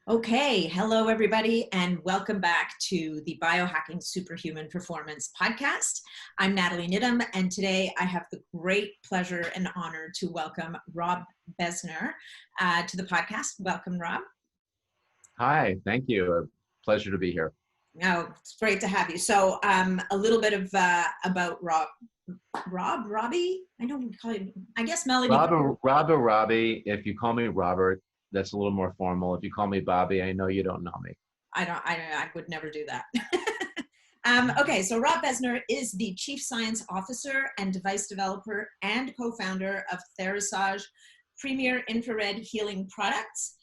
Okay, hello everybody, and welcome back to the Biohacking Superhuman Performance podcast. I'm Natalie Nidham, and today I have the great pleasure and honor to welcome Robby Besner to the podcast. Welcome, Rob. Hi, thank you. A pleasure to be here. Oh, it's great to have you. So, a little bit of about Robby. I know we call you. I guess Melody. Robby. If you call me Robert, that's a little more formal. If you call me Bobby, I know you don't know me. I would never do that. Okay, so Robby Besner is the Chief Science Officer and Device Developer and co-founder of Therasage premier infrared healing products.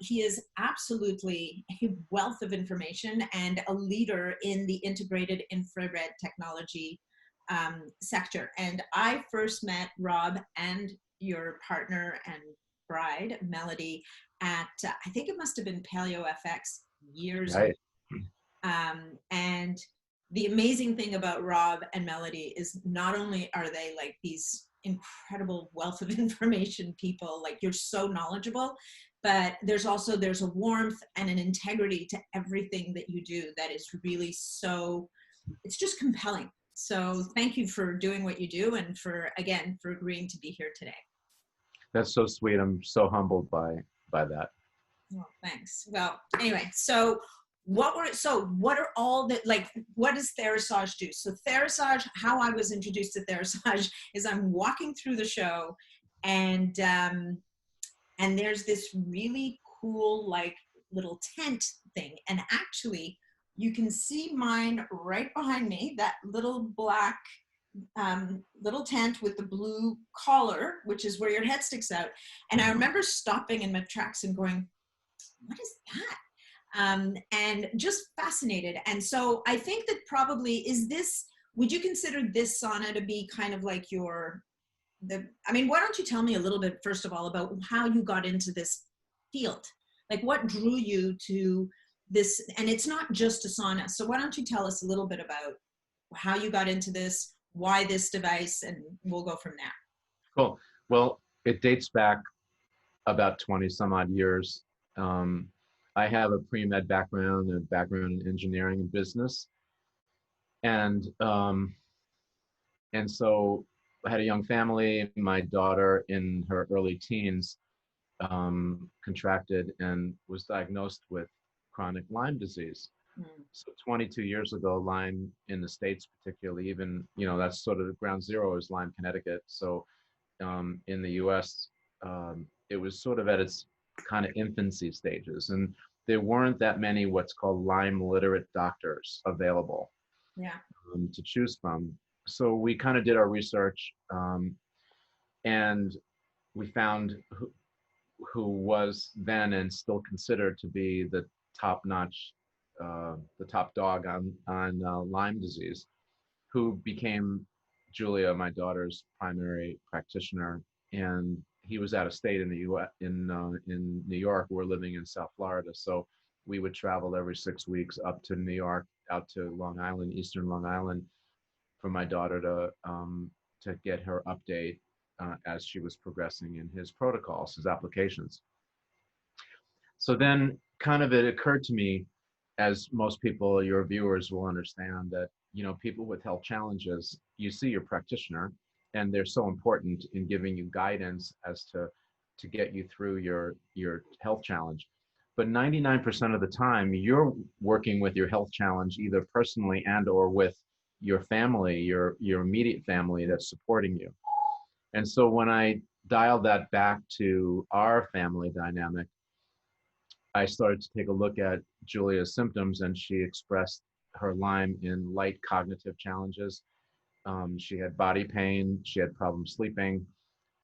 He is absolutely a wealth of information and a leader in the integrated infrared technology sector. And I first met Rob and your partner and bride, Melody, at I think it must have been Paleo FX years ago. And the amazing thing about Rob and Melody is not only are they like these incredible wealth of information people, like you're so knowledgeable, but there's a warmth and an integrity to everything that you do that is really so, it's just compelling. So thank you for doing what you do and for agreeing to be here today. That's so sweet. I'm so humbled by that. Well, thanks. Well, anyway, so what are all the, like, what does Therasage do? So Therasage, how I was introduced to Therasage is I'm walking through the show and there's this really cool, like, little tent thing. And actually you can see mine right behind me, that little black little tent with the blue collar, which is where your head sticks out. And I remember stopping in my tracks and going, what is that? And just fascinated. And so I think that probably would you consider this sauna to be kind of like why don't you tell me a little bit, first of all, about how you got into this field? Like what drew you to this? And it's not just a sauna. So why don't you tell us a little bit about how you got into this, why this device, and we'll go from there. Cool. Well, it dates back about 20 some odd years. I have a pre-med background, a background in engineering and business. And so I had a young family. My daughter in her early teens contracted and was diagnosed with chronic Lyme disease. So 22 years ago, Lyme in the States particularly, even, that's sort of the ground zero is Lyme, Connecticut. So in the US, it was sort of at its kind of infancy stages. And there weren't that many what's called Lyme literate doctors available to choose from. So we kind of did our research and we found who was then and still considered to be the top-notch the top dog on Lyme disease, who became Julia, my daughter's primary practitioner, and he was out of state in the U.S. in New York. We're living in South Florida, so we would travel every 6 weeks up to New York, out to Long Island, Eastern Long Island, for my daughter to get her update as she was progressing in his protocols, his applications. So then, kind of, it occurred to me, as most people, your viewers will understand, that people with health challenges, you see your practitioner, and they're so important in giving you guidance as to get you through your health challenge. But 99% of the time, you're working with your health challenge either personally and or with your family, your immediate family that's supporting you. And so when I dialed that back to our family dynamic, I started to take a look at Julia's symptoms, and she expressed her Lyme in light cognitive challenges. She had body pain, she had problems sleeping,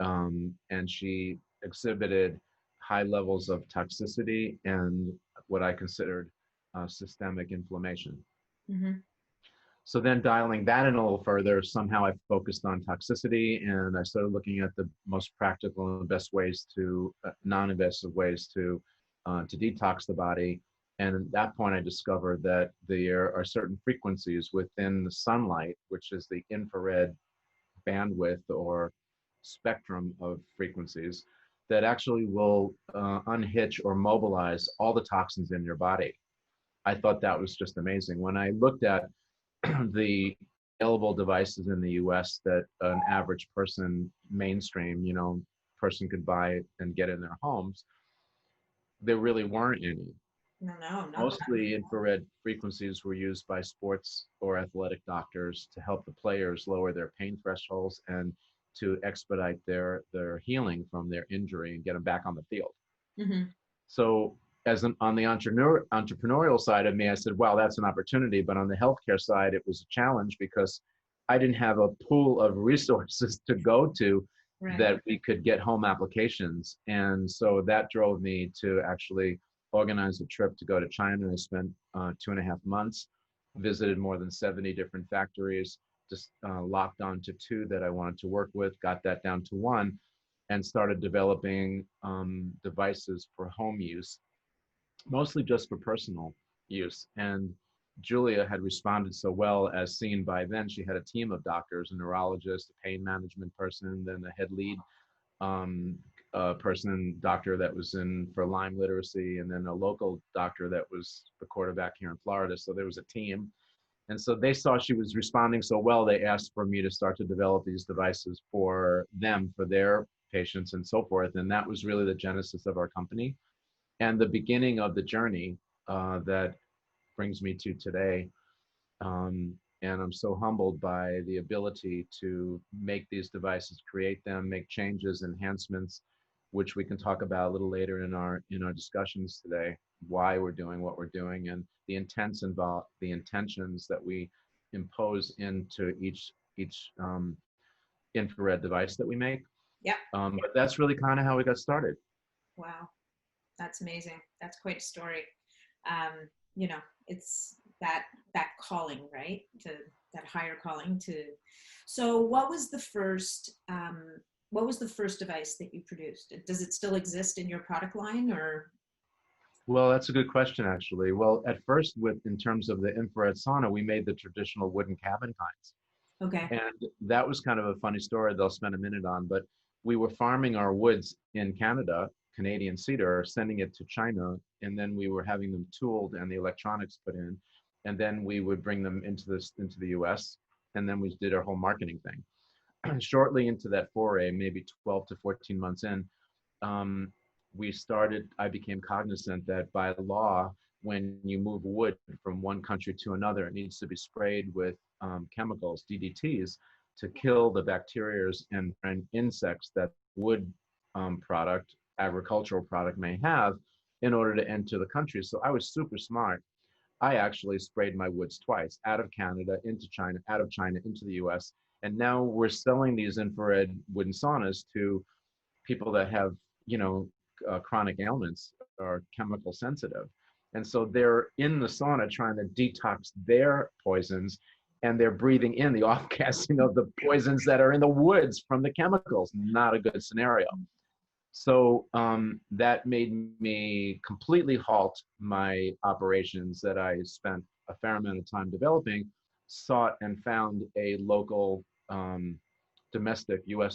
and she exhibited high levels of toxicity and what I considered systemic inflammation. Mm-hmm. So then dialing that in a little further, somehow I focused on toxicity, and I started looking at the most practical and best ways to, non-invasive ways to detox the body. And at that point, I discovered that there are certain frequencies within the sunlight, which is the infrared bandwidth or spectrum of frequencies, that actually will unhitch or mobilize all the toxins in your body. I thought that was just amazing. When I looked at the available devices in the US that an average person, mainstream, person could buy and get in their homes, there really weren't any. No, no, not that. Mostly infrared frequencies were used by sports or athletic doctors to help the players lower their pain thresholds and to expedite their healing from their injury and get them back on the field. Mm-hmm. So on the entrepreneurial side of me, I said, wow, that's an opportunity. But on the healthcare side, it was a challenge because I didn't have a pool of resources to go to Right. that we could get home applications. And so that drove me to actually organize a trip to go to China. I spent 2.5 months, visited more than 70 different factories, just locked on to 2 that I wanted to work with, got that down to 1, and started developing devices for home use, mostly just for personal use. And Julia had responded so well, as seen by then. She had a team of doctors, a neurologist, a pain management person, then a head lead doctor that was in for Lyme literacy, and then a local doctor that was the quarterback here in Florida. So there was a team. And so they saw she was responding so well, they asked for me to start to develop these devices for them, for their patients and so forth. And that was really the genesis of our company and the beginning of the journey that brings me to today. And I'm so humbled by the ability to make these devices, create them, make changes, enhancements, which we can talk about a little later in our discussions today, why we're doing what we're doing and the intentions that we impose into each infrared device that we make. Yep. But that's really kind of how we got started. Wow. That's amazing. That's quite a story. It's that calling, right? To that higher calling to. So what was the first device that you produced? Does it still exist in your product line or? Well, that's a good question, actually. Well, at first, in terms of the infrared sauna, we made the traditional wooden cabin kinds. Okay. And that was kind of a funny story they'll spend a minute on, but we were farming our woods in Canada, Canadian cedar, sending it to China, and then we were having them tooled and the electronics put in, and then we would bring them into the US, and then we did our whole marketing thing. Shortly into that foray, maybe 12 to 14 months in, I became cognizant that by law, when you move wood from one country to another, it needs to be sprayed with chemicals, DDTs, to kill the bacteria and insects that wood agricultural product may have in order to enter the country. So I was super smart. I actually sprayed my woods twice, out of Canada into China, out of China into the US. And now we're selling these infrared wooden saunas to people that have, chronic ailments or chemical sensitive. And so they're in the sauna trying to detox their poisons, and they're breathing in the off-gassing of the poisons that are in the woods from the chemicals. Not a good scenario. So that made me completely halt my operations that I spent a fair amount of time developing, sought and found a local US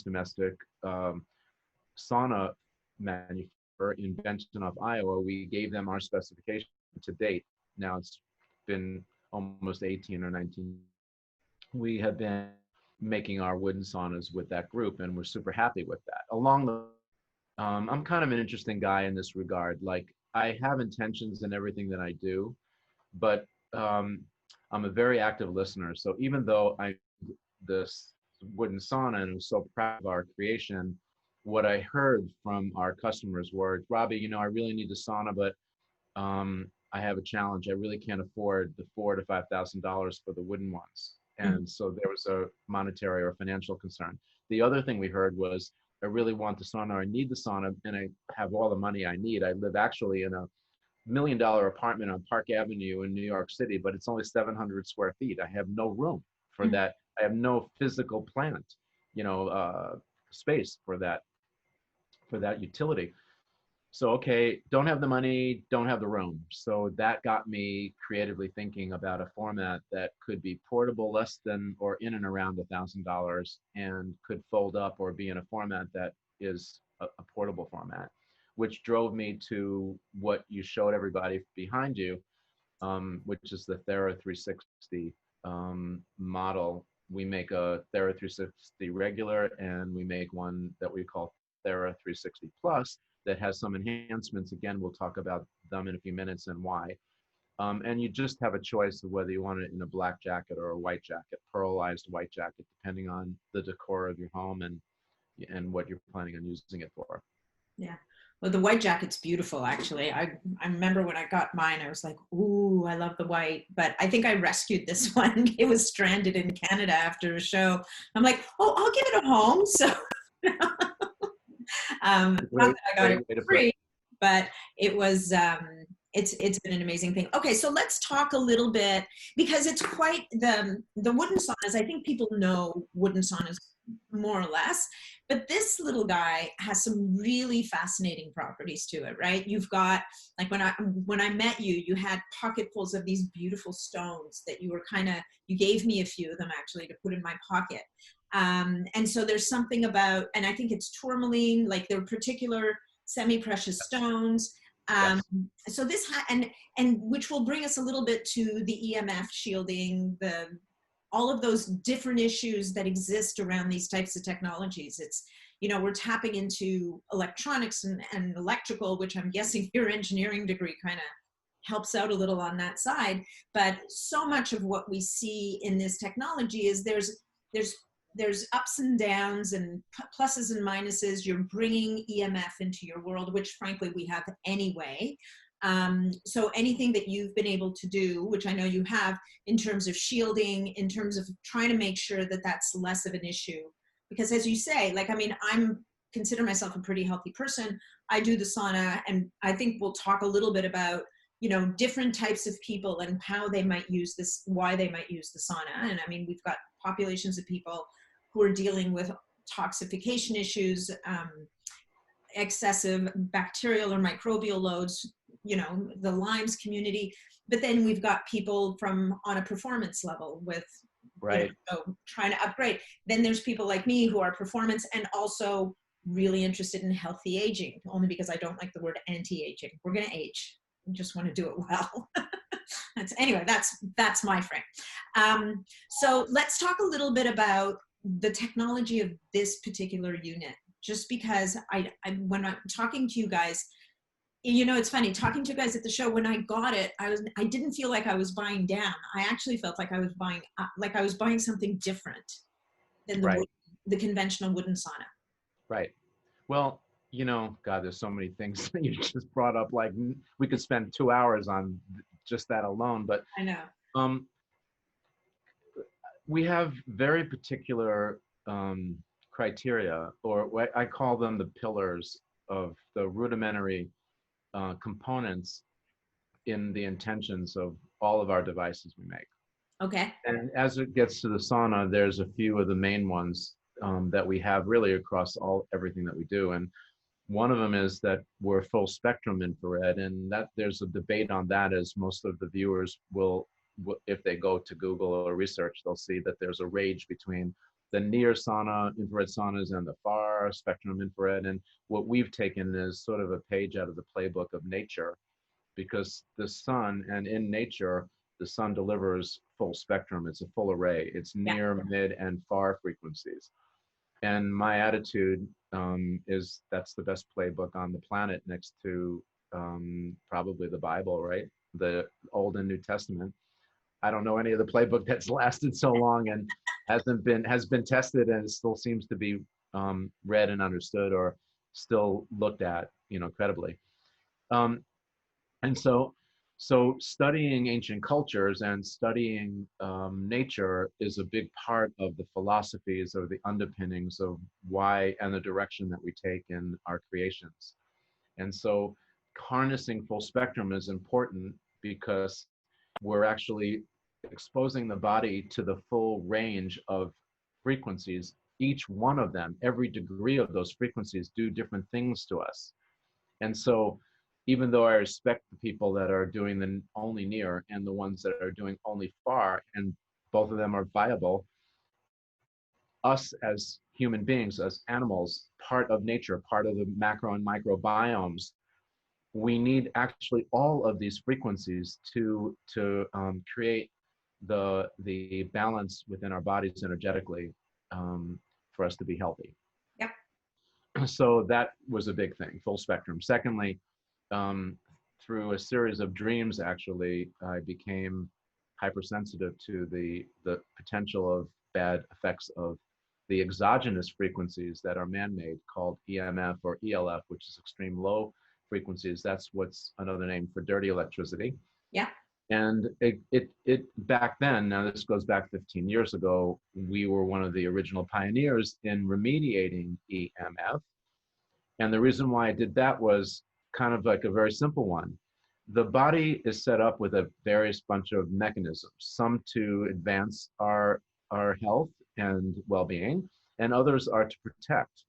domestic sauna manufacturer in Benton, Iowa. We gave them our specification to date. Now it's been almost 18 or 19. We have been making our wooden saunas with that group, and we're super happy with that. I'm kind of an interesting guy in this regard. Like, I have intentions in everything that I do, but I'm a very active listener. So even though this wooden sauna and I'm so proud of our creation, what I heard from our customers were, Robby, I really need the sauna, but I have a challenge. I really can't afford the $4,000 to $5,000 for the wooden ones. And so there was a monetary or financial concern. The other thing we heard was, I really want the sauna, I need the sauna, and I have all the money I need. I live actually in a $1 million apartment on Park Avenue in New York City, but it's only 700 square feet. I have no room for that. I have no physical plant, space for that utility. So, okay, don't have the money, don't have the room. So that got me creatively thinking about a format that could be portable, less than or in and around $1,000, and could fold up or be in a format that is a portable format, which drove me to what you showed everybody behind you, which is the Thera360 model. We make a Thera360 regular, and we make one that we call Thera360 Plus that has some enhancements. Again, we'll talk about them in a few minutes and why. And you just have a choice of whether you want it in a black jacket or a white jacket, pearlized white jacket, depending on the decor of your home and what you're planning on using it for. Yeah. Well, the white jacket's beautiful, actually. I remember when I got mine, I was like, ooh, I love the white. But I think I rescued this one. It was stranded in Canada after a show. I'm like, oh, I'll give it a home. So not that I got it for free, but it was, it's been an amazing thing. Okay, so let's talk a little bit, because it's quite the wooden saunas. I think people know wooden saunas more or less, but this little guy has some really fascinating properties to it, right? You've got, like, when I met you, you had pocketfuls of these beautiful stones that you were you gave me a few of them actually to put in my pocket. And so there's something about, and I think it's tourmaline, like they're particular semi-precious stones. Yes. So this, and which will bring us a little bit to the EMF shielding, all of those different issues that exist around these types of technologies. It's, we're tapping into electronics and electrical, which I'm guessing your engineering degree kind of helps out a little on that side. But so much of what we see in this technology is there's ups and downs and pluses and minuses. You're bringing EMF into your world, which frankly we have anyway. So anything that you've been able to do, which I know you have, in terms of shielding, in terms of trying to make sure that that's less of an issue. Because as you say, like, I mean, consider myself a pretty healthy person. I do the sauna, and I think we'll talk a little bit about, different types of people and how they might use this, why they might use the sauna. And I mean, we've got populations of people who are dealing with toxification issues, excessive bacterial or microbial loads, the Lyme's community. But then we've got people on a performance level with, right. So trying to upgrade. Then there's people like me who are performance and also really interested in healthy aging, only because I don't like the word anti-aging. We're going to age. We just want to do it well. Anyway, that's my frame. So let's talk a little bit about the technology of this particular unit, just because when I'm talking to you guys, it's funny talking to you guys at the show. When I got it, I didn't feel like I was buying down. I actually felt like I was buying up, like I was buying something different than the conventional wooden sauna. Right. Well, God, there's so many things that you just brought up. Like, we could spend 2 hours on just that alone. But I know. We have very particular criteria, or what I call them the pillars of the rudimentary components in the intentions of all of our devices we make. Okay. And as it gets to the sauna, there's a few of the main ones that we have really across everything that we do. And one of them is that we're full spectrum infrared, and that there's a debate on that, as most of the viewers will, if they go to Google or research, they'll see that there's a rage between the near sauna, infrared saunas, and the far spectrum infrared. And what we've taken is sort of a page out of the playbook of nature, because the sun, and in nature, the sun delivers full spectrum. It's a full array. It's near, mid, and far frequencies. And my attitude is that's the best playbook on the planet, next to probably the Bible, right? The Old and New Testament. I don't know any of the playbook that's lasted so long and has been tested and still seems to be read and understood, or still looked at, credibly. And so studying ancient cultures and studying nature is a big part of the philosophies, or the underpinnings of why and the direction that we take in our creations. And so harnessing full spectrum is important, because we're actually exposing the body to the full range of frequencies. Each one of them, every degree of those frequencies, do different things to us. And so even though I respect the people that are doing the only near and the ones that are doing only far, and both of them are viable, us as human beings, as animals, part of nature, part of the macro and microbiomes, we need actually all of these frequencies to create the balance within our bodies energetically, for us to be healthy. Yep. So that was a big thing, full spectrum. Secondly, through a series of dreams, actually, I became hypersensitive to the potential of bad effects of the exogenous frequencies that are man-made, called EMF or ELF, which is extreme low frequencies. That's what's another name for dirty electricity. Yeah. And it back then, now this goes back 15 years ago, we were one of the original pioneers in remediating EMF. And the reason why I did that was kind of like a very simple one. The body is set up with a various bunch of mechanisms, some to advance our health and well-being, and others are to protect.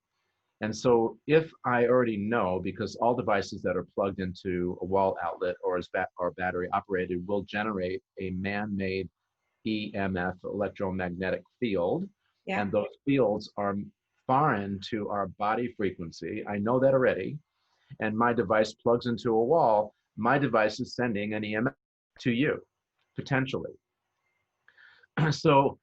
And so if I already know, because all devices that are plugged into a wall outlet or are battery operated will generate a man-made EMF, electromagnetic field, Yeah. and those fields are foreign to our body frequency. I know that already. And my device plugs into a wall, my device is sending an EMF to you, potentially. So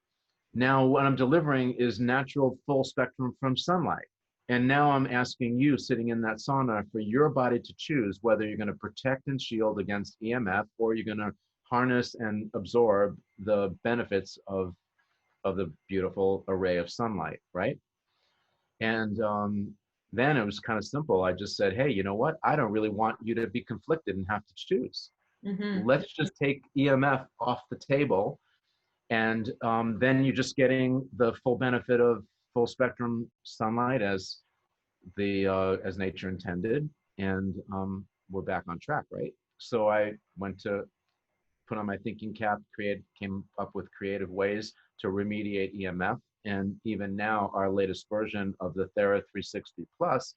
now what I'm delivering is natural full spectrum from sunlight. And now I'm asking you, sitting in that sauna, for your body to choose whether you're going to protect and shield against EMF, or you're going to harness and absorb the benefits of the beautiful array of sunlight, right? And then it was kind of simple. I just said, hey, you know what? I don't really want you to be conflicted and have to choose. Mm-hmm. Let's just take EMF off the table. And then you're just getting the full benefit of full spectrum sunlight as nature intended. And we're back on track, right? So I went to put on my thinking cap, came up with creative ways to remediate EMF. And even now, our latest version of the Thera360 Plus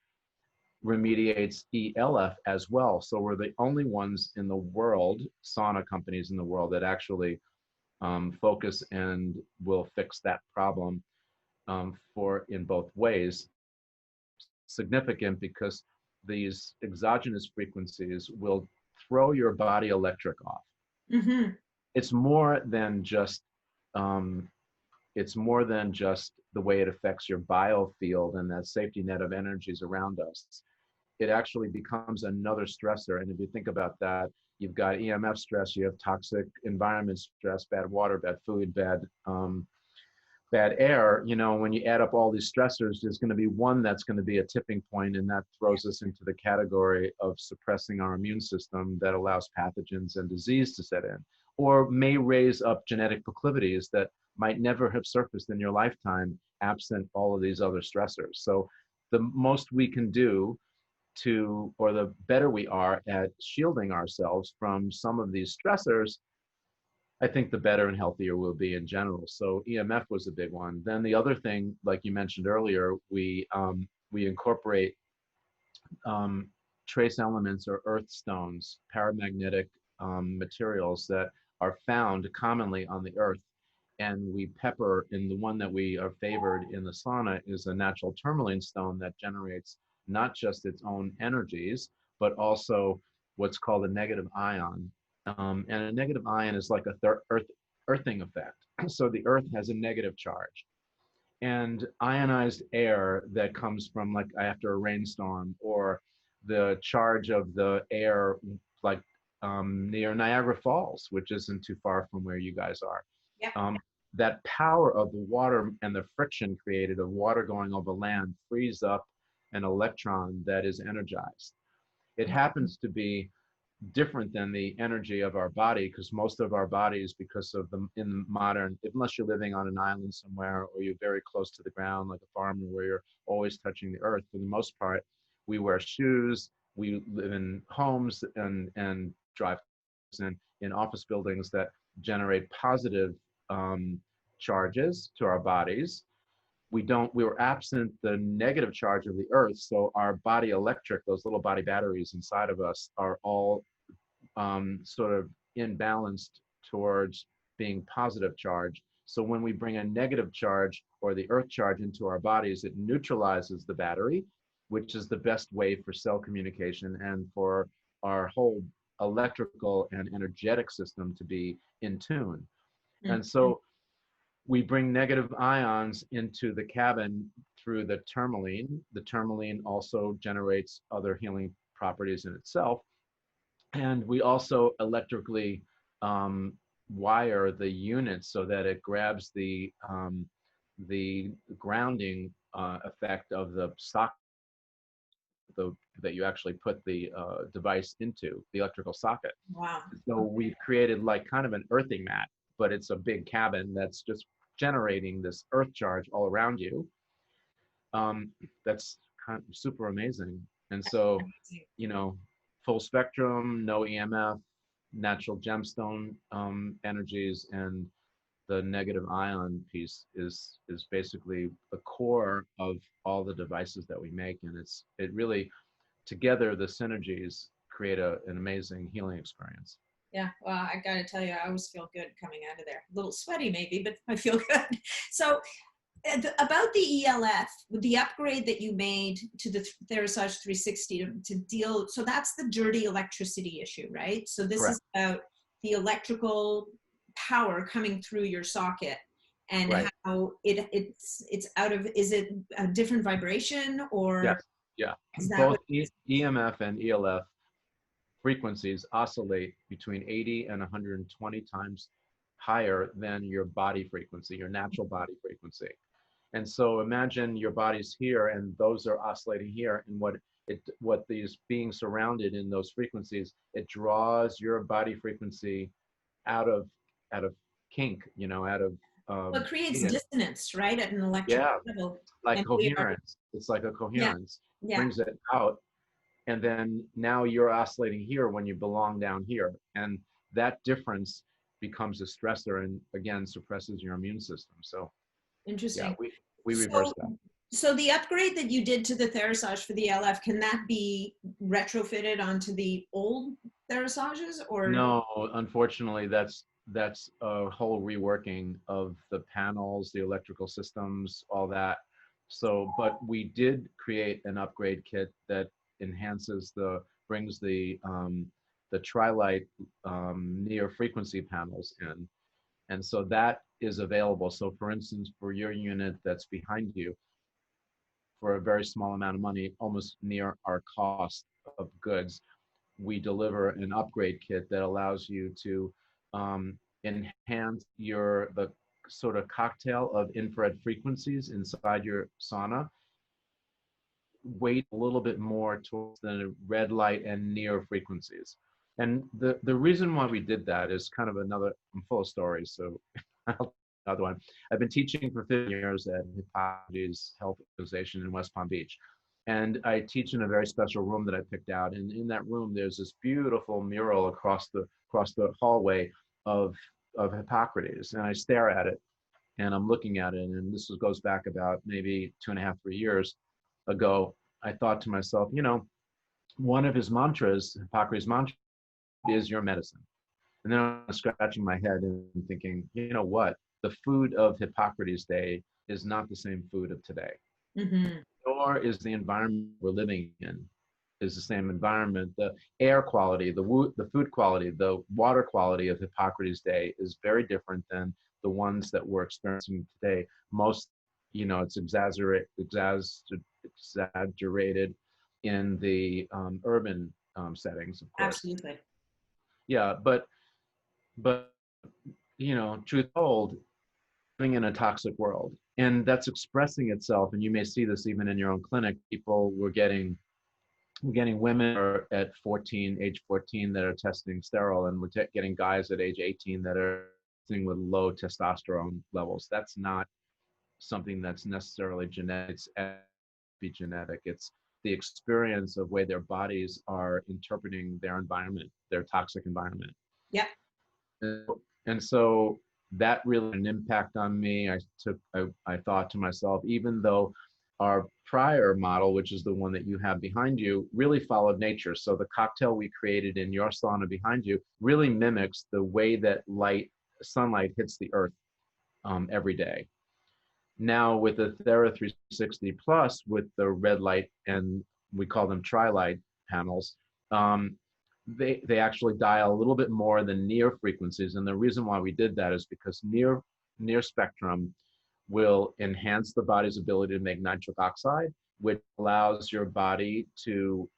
remediates ELF as well. So we're the only ones in the world, sauna companies in the world, that actually focus and will fix that problem in both ways. Significant because these exogenous frequencies will throw your body electric off. Mm-hmm. It's more than just the way it affects your biofield and that safety net of energies around us. It actually becomes another stressor. And if you think about that, you've got EMF stress, you have toxic environment stress, bad water, bad food, bad air. You know, when you add up all these stressors, there's going to be one that's going to be a tipping point, and that throws us into the category of suppressing our immune system that allows pathogens and disease to set in, or may raise up genetic proclivities that might never have surfaced in your lifetime absent all of these other stressors. So the most we can do or the better we are at shielding ourselves from some of these stressors, I think the better and healthier we'll be in general. So EMF was a big one. Then the other thing, like you mentioned earlier, we incorporate trace elements or earth stones, paramagnetic materials that are found commonly on the earth. And we pepper, in the one that we are favored in the sauna is a natural tourmaline stone that generates not just its own energies, but also what's called a negative ion. And a negative ion is like a earthing effect. So the earth has a negative charge. And ionized air that comes from, like, after a rainstorm, or the charge of the air, like near Niagara Falls, which isn't too far from where you guys are. Yeah. That power of the water and the friction created of water going over land frees up an electron that is energized. It happens to be different than the energy of our body, because most of our bodies, because of unless you're living on an island somewhere or you're very close to the ground, like a farmer where you're always touching the earth, for the most part, we wear shoes, we live in homes and drive in office buildings that generate positive charges to our bodies. We were absent the negative charge of the earth, so our body electric, those little body batteries inside of us, are all sort of imbalanced towards being positive charge. So when we bring a negative charge or the earth charge into our bodies, it neutralizes the battery, which is the best way for cell communication and for our whole electrical and energetic system to be in tune. And so we bring negative ions into the cabin through the tourmaline. The tourmaline also generates other healing properties in itself. And we also electrically wire the unit so that it grabs the grounding effect of the socket that you actually put the device into, the electrical socket. Wow. So we've created like kind of an earthing mat, but it's a big cabin that's just generating this earth charge all around you. That's kind of super amazing. And so, you know, full spectrum, no EMF, natural gemstone energies, and the negative ion piece is basically the core of all the devices that we make. And it really, together, the synergies create an amazing healing experience. Yeah, well, I got to tell you, I always feel good coming out of there. A little sweaty maybe, but I feel good. So about the ELF, the upgrade that you made to the Therasage 360 to deal, so that's the dirty electricity issue, right? So this Correct. is about the electrical power coming through your socket and Right. how it's out of, is it a different vibration or? Yes. Yeah. Is that Both what EMF and ELF frequencies oscillate between 80 and 120 times higher than your body frequency, your natural body frequency. And so imagine your body's here and those are oscillating here, and what these being surrounded in those frequencies, it draws your body frequency out of kink, you know, out of well, it creates cadence. dissonance, right, at an electrical Yeah, level. like And coherence. It's like a coherence. yeah. Brings it out. And then now you're oscillating here when you belong down here. And that difference becomes a stressor and again suppresses your immune system. So Interesting. yeah, we reverse that. So the upgrade that you did to the Therasage for the LF, can that be retrofitted onto the old Therasages or? No, unfortunately, that's a whole reworking of the panels, the electrical systems, all that. So, but we did create an upgrade kit that enhances brings the tri-light near frequency panels in. And so that is available. So for instance, for your unit that's behind you, for a very small amount of money, almost near our cost of goods, we deliver an upgrade kit that allows you to enhance the sort of cocktail of infrared frequencies inside your sauna, weight a little bit more towards the red light and near frequencies. And the reason why we did that is kind of another, I'm full of stories, so I'll another one. I've been teaching for 15 years at Hippocrates Health Organization in West Palm Beach. And I teach in a very special room that I picked out. And in that room, there's this beautiful mural across the hallway of Hippocrates. And I stare at it and I'm looking at it. And this goes back about maybe 2.5, 3 years ago. I thought to myself, you know, one of his mantras, Hippocrates' mantra, is your medicine. And then I'm scratching my head and thinking, you know what? The food of Hippocrates' day is not the same food of today. Mm-hmm. Nor is the environment we're living in is the same environment. The air quality, the food quality, the water quality of Hippocrates' day is very different than the ones that we're experiencing today. Most, you know, it's exaggerated in the urban settings, of course. Absolutely. Yeah, but you know, truth told, living in a toxic world, and that's expressing itself. And you may see this even in your own clinic. We're getting women at age 14 that are testing sterile, and we're getting guys at age 18 that are testing with low testosterone levels. That's not something that's necessarily genetic. It's epigenetic. It's the experience of way their bodies are interpreting their environment, their toxic environment. Yeah. And so that really had an impact on me. I thought to myself, even though our prior model, which is the one that you have behind you, really followed nature. So the cocktail we created in your sauna behind you really mimics the way that sunlight hits the earth. every day. Now with the Thera360 Plus, with the red light, and we call them tri-light panels, they actually dial a little bit more than near frequencies. And the reason why we did that is because near spectrum will enhance the body's ability to make nitric oxide, which allows your body to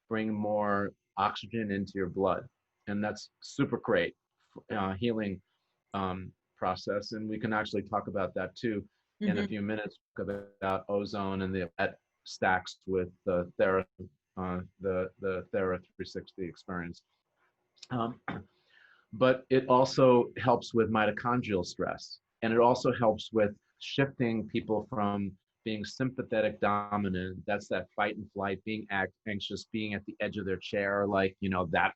bring more oxygen into your blood. And that's super great healing process. And we can actually talk about that too in a few minutes, about ozone and that stacks with the Thera360 experience. But it also helps with mitochondrial stress. And it also helps with shifting people from being sympathetic dominant, that's that fight and flight, being anxious, being at the edge of their chair, like, you know, that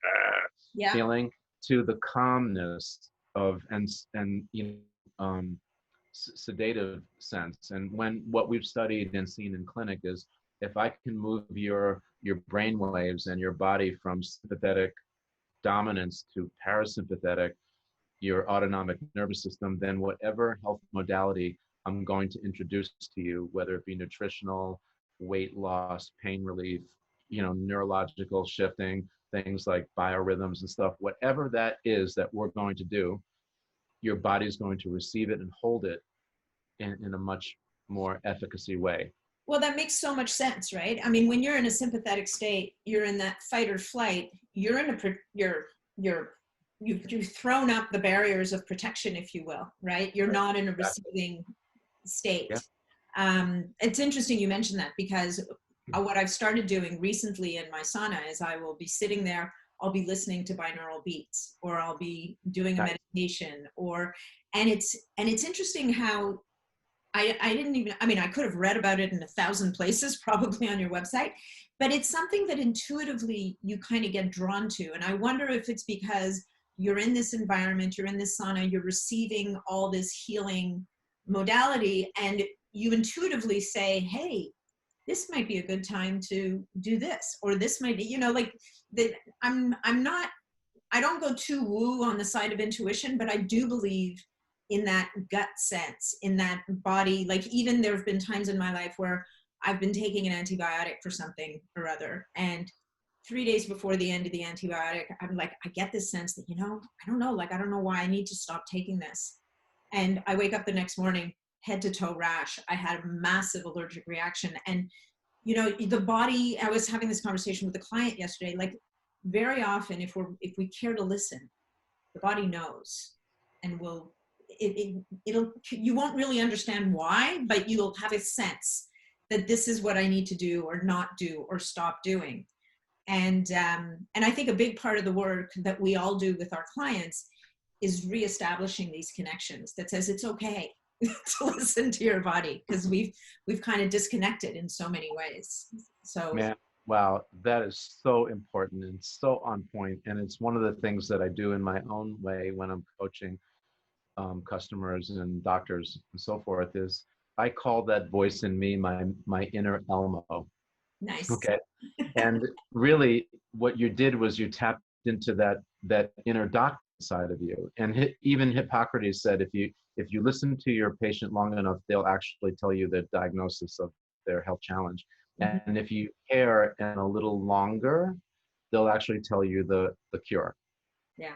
feeling, to the calmness of, and you know, sedative sense. And what we've studied and seen in clinic is, if I can move your brain waves and your body from sympathetic dominance to parasympathetic, your autonomic nervous system, then whatever health modality I'm going to introduce to you, whether it be nutritional, weight loss, pain relief, you know, neurological shifting, things like biorhythms and stuff, whatever that is that we're going to do, your body's going to receive it and hold it in a much more efficacy way. Well, that makes so much sense, right? I mean, when you're in a sympathetic state, you're in that fight or flight, you're in you've thrown up the barriers of protection, if you will, right? You're not in a receiving state. It's interesting you mentioned that, because what I've started doing recently in my sauna is I will be sitting there, I'll be listening to binaural beats, or I'll be doing a meditation, and it's interesting how I didn't even, I mean, I could have read about it in 1,000 places, probably on your website, but it's something that intuitively you kind of get drawn to. And I wonder if it's because you're in this environment, you're in this sauna, you're receiving all this healing modality, and you intuitively say, hey, this might be a good time to do this, or this might be, you know, like that. I don't go too woo on the side of intuition, but I do believe in that gut sense, in that body. Like, even there have been times in my life where I've been taking an antibiotic for something or other, and 3 days before the end of the antibiotic, I'm like, I get this sense that, you know, I don't know why I need to stop taking this. And I wake up the next morning, head to toe rash. I had a massive allergic reaction. And, you know, the body, I was having this conversation with a client yesterday, like, very often, if we care to listen, the body knows, and you won't really understand why, but you'll have a sense that this is what I need to do or not do or stop doing. And I think a big part of the work that we all do with our clients is reestablishing these connections that says it's okay to listen to your body, because we've kind of disconnected in so many ways. So man, wow, that is so important and so on point. And it's one of the things that I do in my own way when I'm coaching customers and doctors and so forth, is I call that voice in me my inner Elmo. nice. Okay. And really what you did was you tapped into that inner doctor side of you. And even Hippocrates said, if you listen to your patient long enough, they'll actually tell you the diagnosis of their health challenge. And if you care and a little longer, they'll actually tell you the cure. Yeah.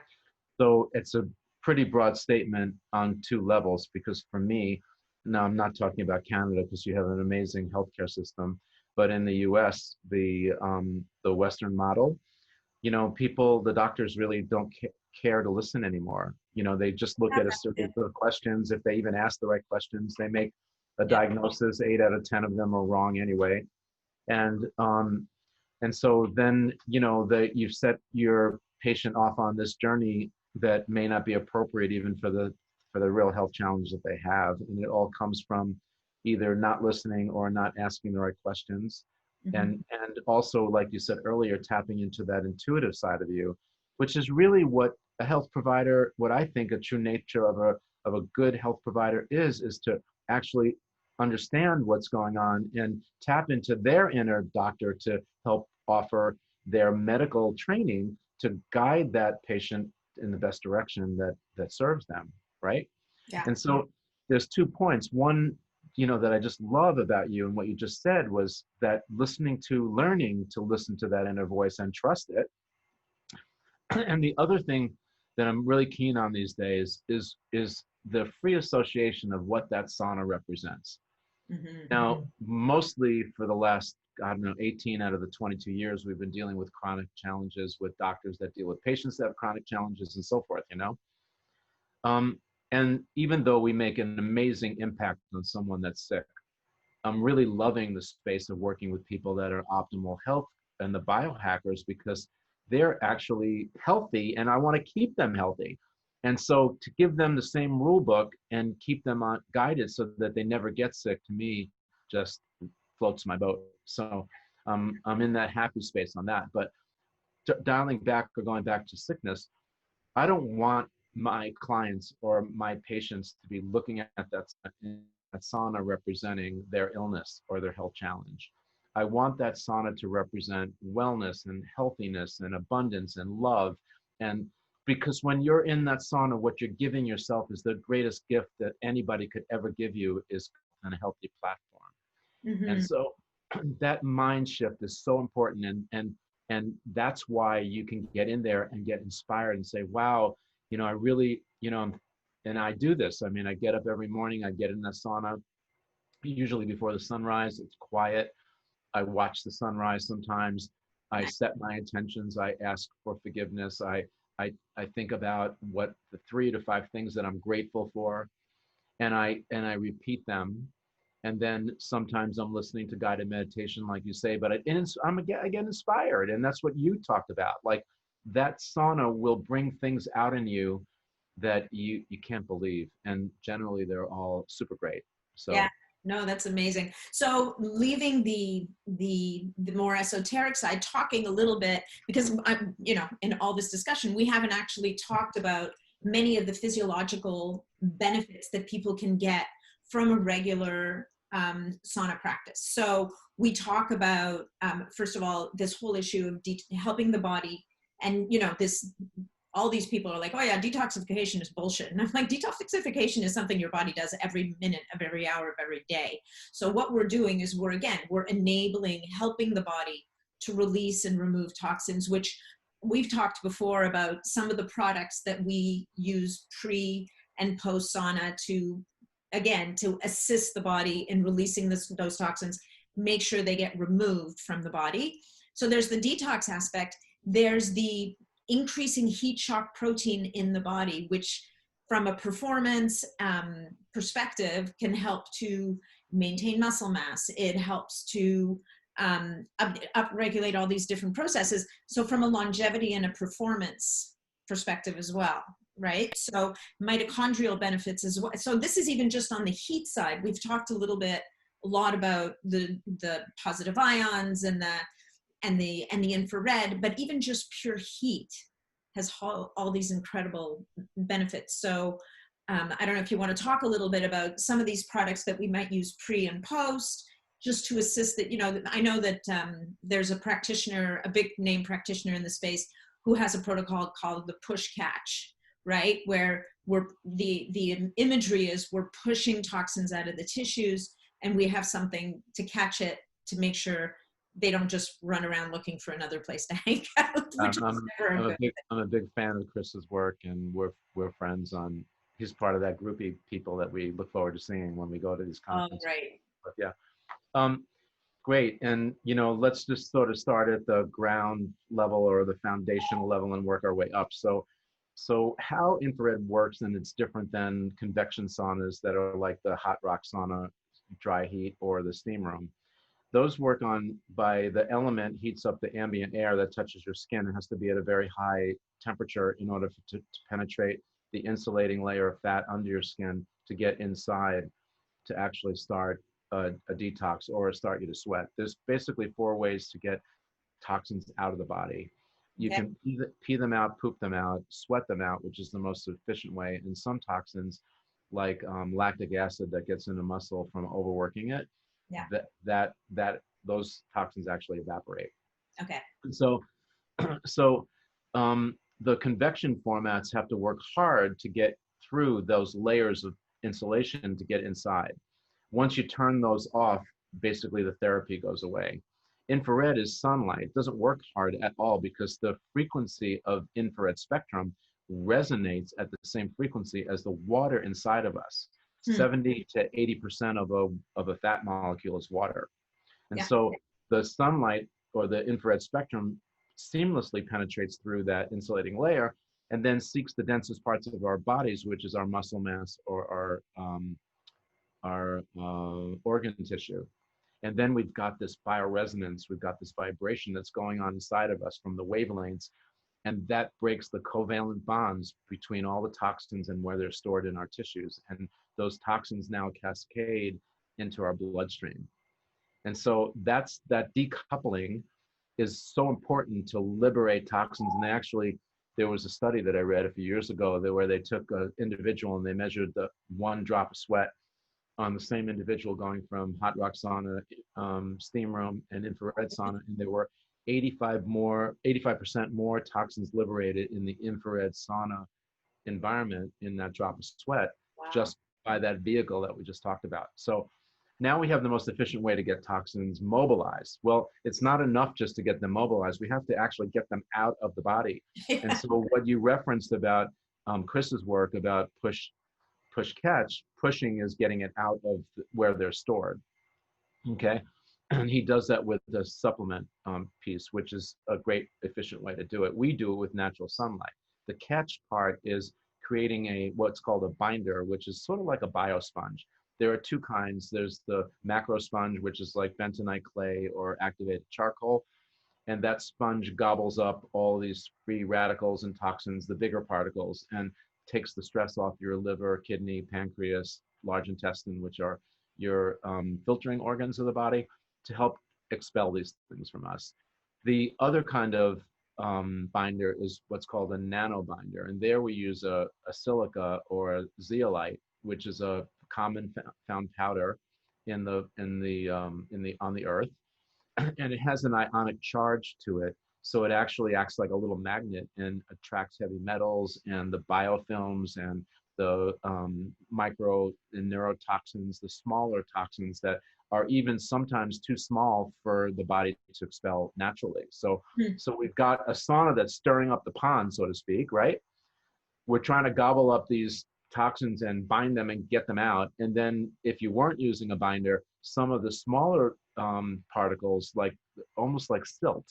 So it's a pretty broad statement on two levels, because for me, now I'm not talking about Canada because you have an amazing healthcare system, but in the US, the Western model, you know, the doctors really don't care to listen anymore. You know, they just look at a series of questions. If they even ask the right questions, they make a diagnosis. 8 out of 10 of them are wrong anyway. And so then, you know, you've set your patient off on this journey that may not be appropriate even for the real health challenges that they have. And it all comes from either not listening or not asking the right questions. And also, like you said earlier, tapping into that intuitive side of you, which is really what a health provider, what I think a true nature of a good health provider is to actually understand what's going on and tap into their inner doctor to help offer their medical training to guide that patient in the best direction that serves them, right? Yeah. And so there's 2 points. One, that I just love about you and what you just said was that learning to listen to that inner voice and trust it. And the other thing that I'm really keen on these days is the free association of what that sauna represents. Mm-hmm. Now, mostly for the last, I don't know, 18 out of the 22 years, we've been dealing with chronic challenges with doctors that deal with patients that have chronic challenges and so forth, And even though we make an amazing impact on someone that's sick, I'm really loving the space of working with people that are optimal health and the biohackers because they're actually healthy and I want to keep them healthy. And so to give them the same rule book and keep them guided so that they never get sick, to me, just floats my boat. So I'm in that happy space on that. But dialing back or going back to sickness, I don't want my clients or my patients to be looking at that sauna representing their illness or their health challenge. I want that sauna to represent wellness and healthiness and abundance and love. And because when you're in that sauna, what you're giving yourself is the greatest gift that anybody could ever give you is on a healthy platform. Mm-hmm. And so that mind shift is so important. And that's why you can get in there and get inspired and say, wow, I really, and I do this. I mean, I get up every morning, I get in the sauna, usually before the sunrise, it's quiet. I watch the sunrise sometimes. I set my intentions. I ask for forgiveness. I think about what the 3 to 5 things that I'm grateful for, and I repeat them. And then sometimes I'm listening to guided meditation, like you say, but I get inspired, and that's what you talked about. Like that sauna will bring things out in you that you can't believe, and generally they're all super great. So yeah, no, that's amazing. So leaving the more esoteric side, talking a little bit, because I'm, in all this discussion, we haven't actually talked about many of the physiological benefits that people can get from a regular sauna practice. So we talk about, first of all, this whole issue of helping the body, and all these people are like, oh yeah, detoxification is bullshit. And I'm like, detoxification is something your body does every minute of every hour of every day. So what we're doing is we're enabling, helping the body to release and remove toxins, which we've talked before about some of the products that we use pre and post sauna to assist the in releasing those toxins, make sure they get removed from the body. So there's the detox aspect. There's the increasing heat shock protein in the body, which from a performance perspective can help to maintain muscle mass. It helps to upregulate all these different processes. So from a longevity and a performance perspective as well, right? So mitochondrial benefits as well. So this is even just on the heat side. We've talked a lot about the positive ions and the infrared, but even just pure heat has all these incredible benefits. So I don't know if you want to talk a little bit about some of these products that we might use pre and post, just to assist that, I know that there's a practitioner, a big name practitioner in the space, who has a protocol called the push catch, right? Where the imagery is we're pushing toxins out of the tissues, and we have something to catch it to make sure they don't just run around looking for another place to hang out. I'm a big fan of Chris's work, and we're friends on. He's part of that groupie people that we look forward to seeing when we go to these conferences. Oh, right. But yeah, great. And let's just sort of start at the ground level or the foundational level and work our way up. So how infrared works, and it's different than convection saunas that are like the hot rock sauna, dry heat, or the steam room. Those work by the element heats up the ambient air that touches your skin. It has to be at a very high temperature in order to penetrate the insulating layer of fat under your skin to get inside to actually start a detox or start you to sweat. There's basically 4 ways to get toxins out of the body. You can pee them out, poop them out, sweat them out, which is the most efficient way. And some toxins, like lactic acid that gets in the muscle from overworking it, those toxins actually evaporate. Okay. So the convection formats have to work hard to get through those layers of insulation to get inside. Once you turn those off, basically the therapy goes away. Infrared is sunlight. It doesn't work hard at all because the frequency of infrared spectrum resonates at the same frequency as the water inside of us. 70 to 80% of a fat molecule is water. And so the sunlight or the infrared spectrum seamlessly penetrates through that insulating layer and then seeks the densest parts of our bodies, which is our muscle mass or our organ tissue. And then we've got this bioresonance, we've got this vibration that's going on inside of us from the wavelengths, and that breaks the covalent bonds between all the toxins and where they're stored in our tissues. And those toxins now cascade into our bloodstream. And so that decoupling is so important to liberate toxins. And there was a study that I read a few years ago where they took an individual and they measured the one drop of sweat on the same individual going from hot rock sauna, steam room, and infrared sauna, and there were 85% more toxins liberated in the infrared sauna environment in that drop of sweat, just by that vehicle that we just talked about. So now we have the most efficient way to get toxins mobilized. Well, it's not enough just to get them mobilized. We have to actually get them out of the body. And so what you referenced about Chris's work about push catch, pushing is getting it out of where they're stored. Okay. And he does that with the supplement piece, which is a great efficient way to do it. We do it with natural sunlight. The catch part is creating what's called a binder, which is sort of like a biosponge. There are two kinds. There's the macro sponge, which is like bentonite clay or activated charcoal. And that sponge gobbles up all these free radicals and toxins, the bigger particles, and takes the stress off your liver, kidney, pancreas, large intestine, which are your filtering organs of the body, to help expel these things from us. The other kind of binder is what's called a nano binder, and there we use a silica or a zeolite, which is a common found powder on the earth, and it has an ionic charge to it. So it actually acts like a little magnet and attracts heavy metals and the biofilms and the micro and neurotoxins, the smaller toxins that are even sometimes too small for the body to expel naturally. So we've got a sauna that's stirring up the pond, so to speak, right? We're trying to gobble up these toxins and bind them and get them out. And then if you weren't using a binder, some of the smaller particles, like almost like silt,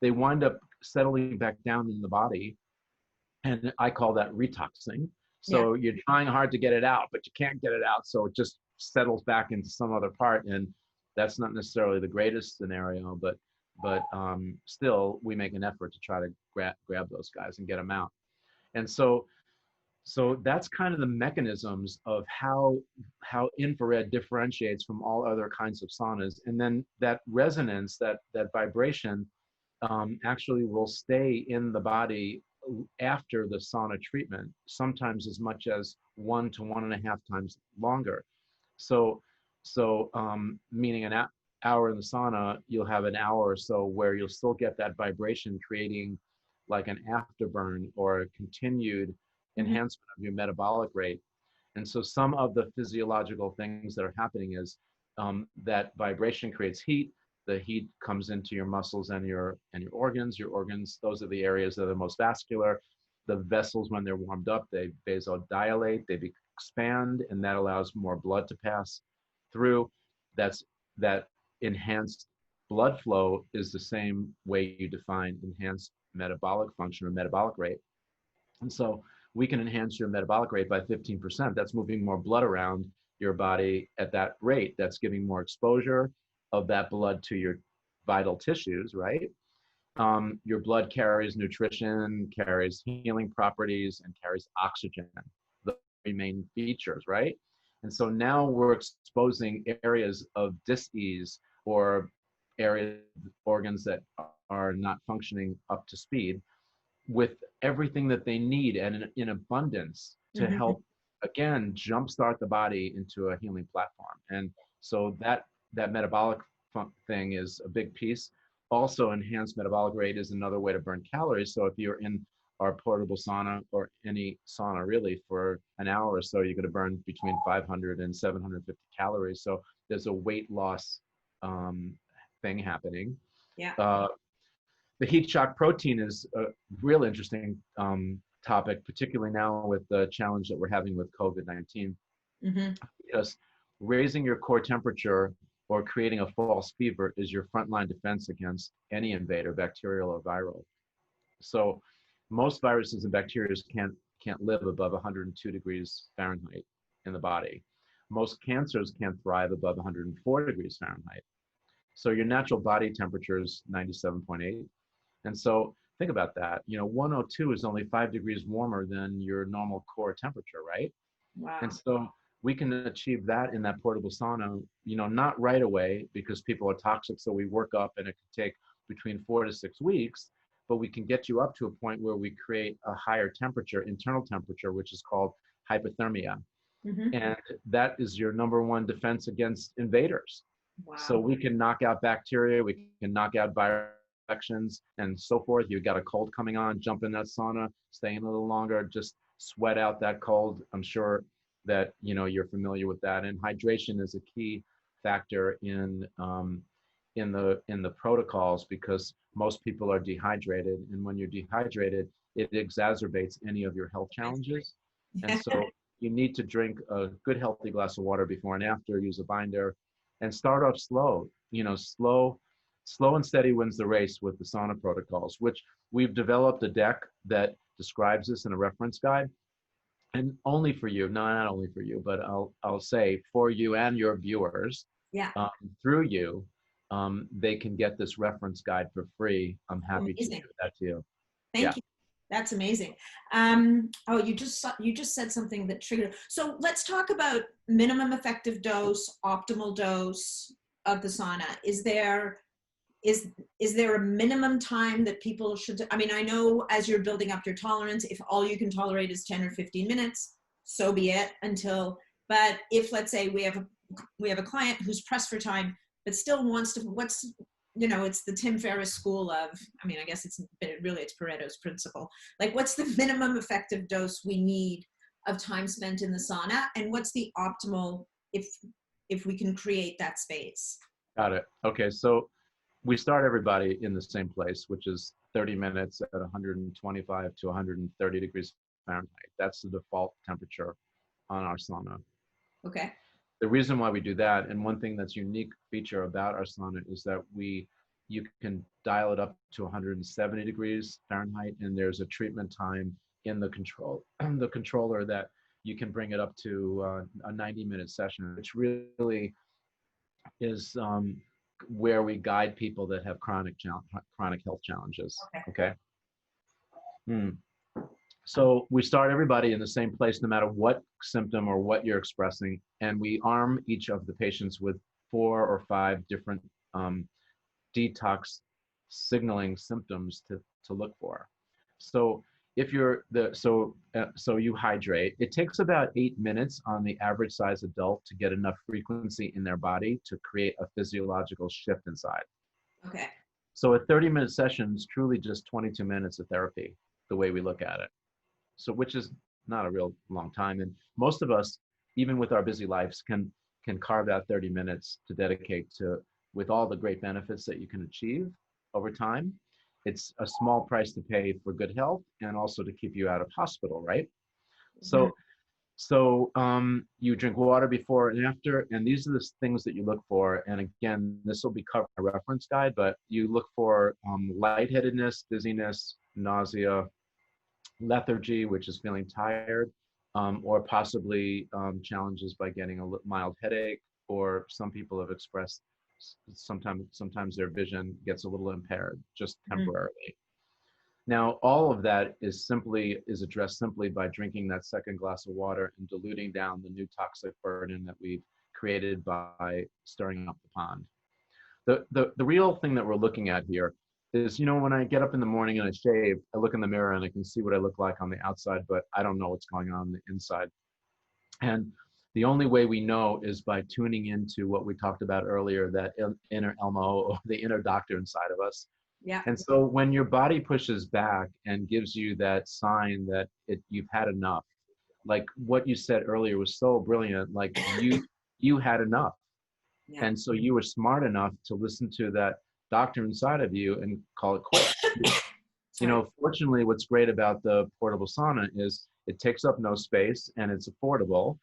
they wind up settling back down in the body. And I call that retoxing. So you're trying hard to get it out, but you can't get it out. So it just settles back into some other part. And that's not necessarily the greatest scenario, but still we make an effort to try to grab those guys and get them out. And so that's kind of the mechanisms of how infrared differentiates from all other kinds of saunas. And then that resonance, that vibration, actually will stay in the body after the sauna treatment, sometimes as much as 1 to 1.5 times longer. So meaning an hour in the sauna, you'll have an hour or so where you'll still get that vibration, creating like an afterburn or a continued enhancement of your metabolic rate. And so some of the physiological things that are happening is that vibration creates heat. The heat comes into your muscles and your organs. Your organs, those are the areas that are the most vascular. The vessels, when they're warmed up, they vasodilate, they expand, and that allows more blood to pass through. That enhanced blood flow is the same way you define enhanced metabolic function or metabolic rate. And so we can enhance your metabolic rate by 15%. That's moving more blood around your body at that rate. That's giving more exposure of that blood to your vital tissues, right? Your blood carries nutrition, carries healing properties, and carries oxygen, the three main features, right? And so now we're exposing areas of dis-ease or organs that are not functioning up to speed with everything that they need and in abundance to help, again, jumpstart the body into a healing platform. And so that metabolic thing is a big piece. Also, enhanced metabolic rate is another way to burn calories. So if you're in our portable sauna, or any sauna really, for an hour or so, you're going to burn between 500 and 750 calories. So there's a weight loss thing happening. Yeah. The heat shock protein is a real interesting topic, particularly now with the challenge that we're having with COVID-19. Mm-hmm. Because raising your core temperature or creating a false fever is your frontline defense against any invader, bacterial or viral. So most viruses and bacteria can't live above 102 degrees Fahrenheit in the body. Most cancers can't thrive above 104 degrees Fahrenheit. So your natural body temperature is 97.8. And so think about that. 102 is only 5 degrees warmer than your normal core temperature, right? Wow. And so we can achieve that in that portable sauna, not right away because people are toxic. So we work up, and it can take between 4 to 6 weeks, but we can get you up to a point where we create a higher temperature, internal temperature, which is called hypothermia. Mm-hmm. And that is your number one defense against invaders. Wow. So we can knock out bacteria, we can knock out viral infections and so forth. You've got a cold coming on, jump in that sauna, stay in a little longer, just sweat out that cold. I'm sure that you're familiar with that. And hydration is a key factor in the protocols, because most people are dehydrated, and when you're dehydrated, it exacerbates any of your health challenges. And so you need to drink a good healthy glass of water before and after, use a binder, and start off slow. Slow and steady wins the race with the sauna protocols, which we've developed a deck that describes this in a reference guide. And only for you, no, not only for you, but I'll say for you and your viewers, yeah, through you, they can get this reference guide for free. I'm happy to give that to you. Thank you. That's amazing. You just said something that triggered. So let's talk about minimum effective dose, optimal dose of the sauna. Is there a minimum time that people should, I know as you're building up your tolerance, if all you can tolerate is 10 or 15 minutes, so be it but if, let's say we have a client who's pressed for time, but still wants to, it's the Tim Ferriss school of, I guess it's Pareto's principle. Like, what's the minimum effective dose we need of time spent in the sauna? And what's the optimal if we can create that space? Got it. Okay. So we start everybody in the same place, which is 30 minutes at 125 to 130 degrees Fahrenheit. That's the default temperature on our sauna. Okay. The reason why we do that, and one thing that's unique feature about our sauna, is that you can dial it up to 170 degrees Fahrenheit, and there's a treatment time in the controller that you can bring it up to a 90-minute session, which really is where we guide people that have chronic health challenges. Okay. So we start everybody in the same place, no matter what symptom or what you're expressing, and we arm each of the patients with 4 or 5 different detox signaling symptoms to look for. So if you're so you hydrate. It takes about 8 minutes on the average size adult to get enough frequency in their body to create a physiological shift inside. Okay. So a 30-minute session is truly just 22 minutes of therapy, the way we look at it. So, which is not a real long time. And most of us, even with our busy lives, can carve out 30 minutes to dedicate to, with all the great benefits that you can achieve over time. It's a small price to pay for good health, and also to keep you out of hospital, right? Mm-hmm. So you drink water before and after, and these are the things that you look for. And again, this will be covered in a reference guide, but you look for lightheadedness, dizziness, nausea, lethargy, which is feeling tired, or possibly challenges by getting a mild headache, or some people have expressed sometimes their vision gets a little impaired, just temporarily. Mm-hmm. Now, all of that is addressed simply by drinking that second glass of water and diluting down the new toxic burden that we've created by stirring up the pond. The real thing that we're looking at here is, when I get up in the morning and I shave, I look in the mirror and I can see what I look like on the outside, but I don't know what's going on the inside. And the only way we know is by tuning into what we talked about earlier, that inner Elmo, or the inner doctor inside of us. Yeah. And so when your body pushes back and gives you that sign that you've had enough, like what you said earlier was so brilliant, like you had enough. Yeah. And so you were smart enough to listen to that doctor inside of you and call it quits. You Sorry. know, fortunately, what's great about the portable sauna is it takes up no space and it's affordable.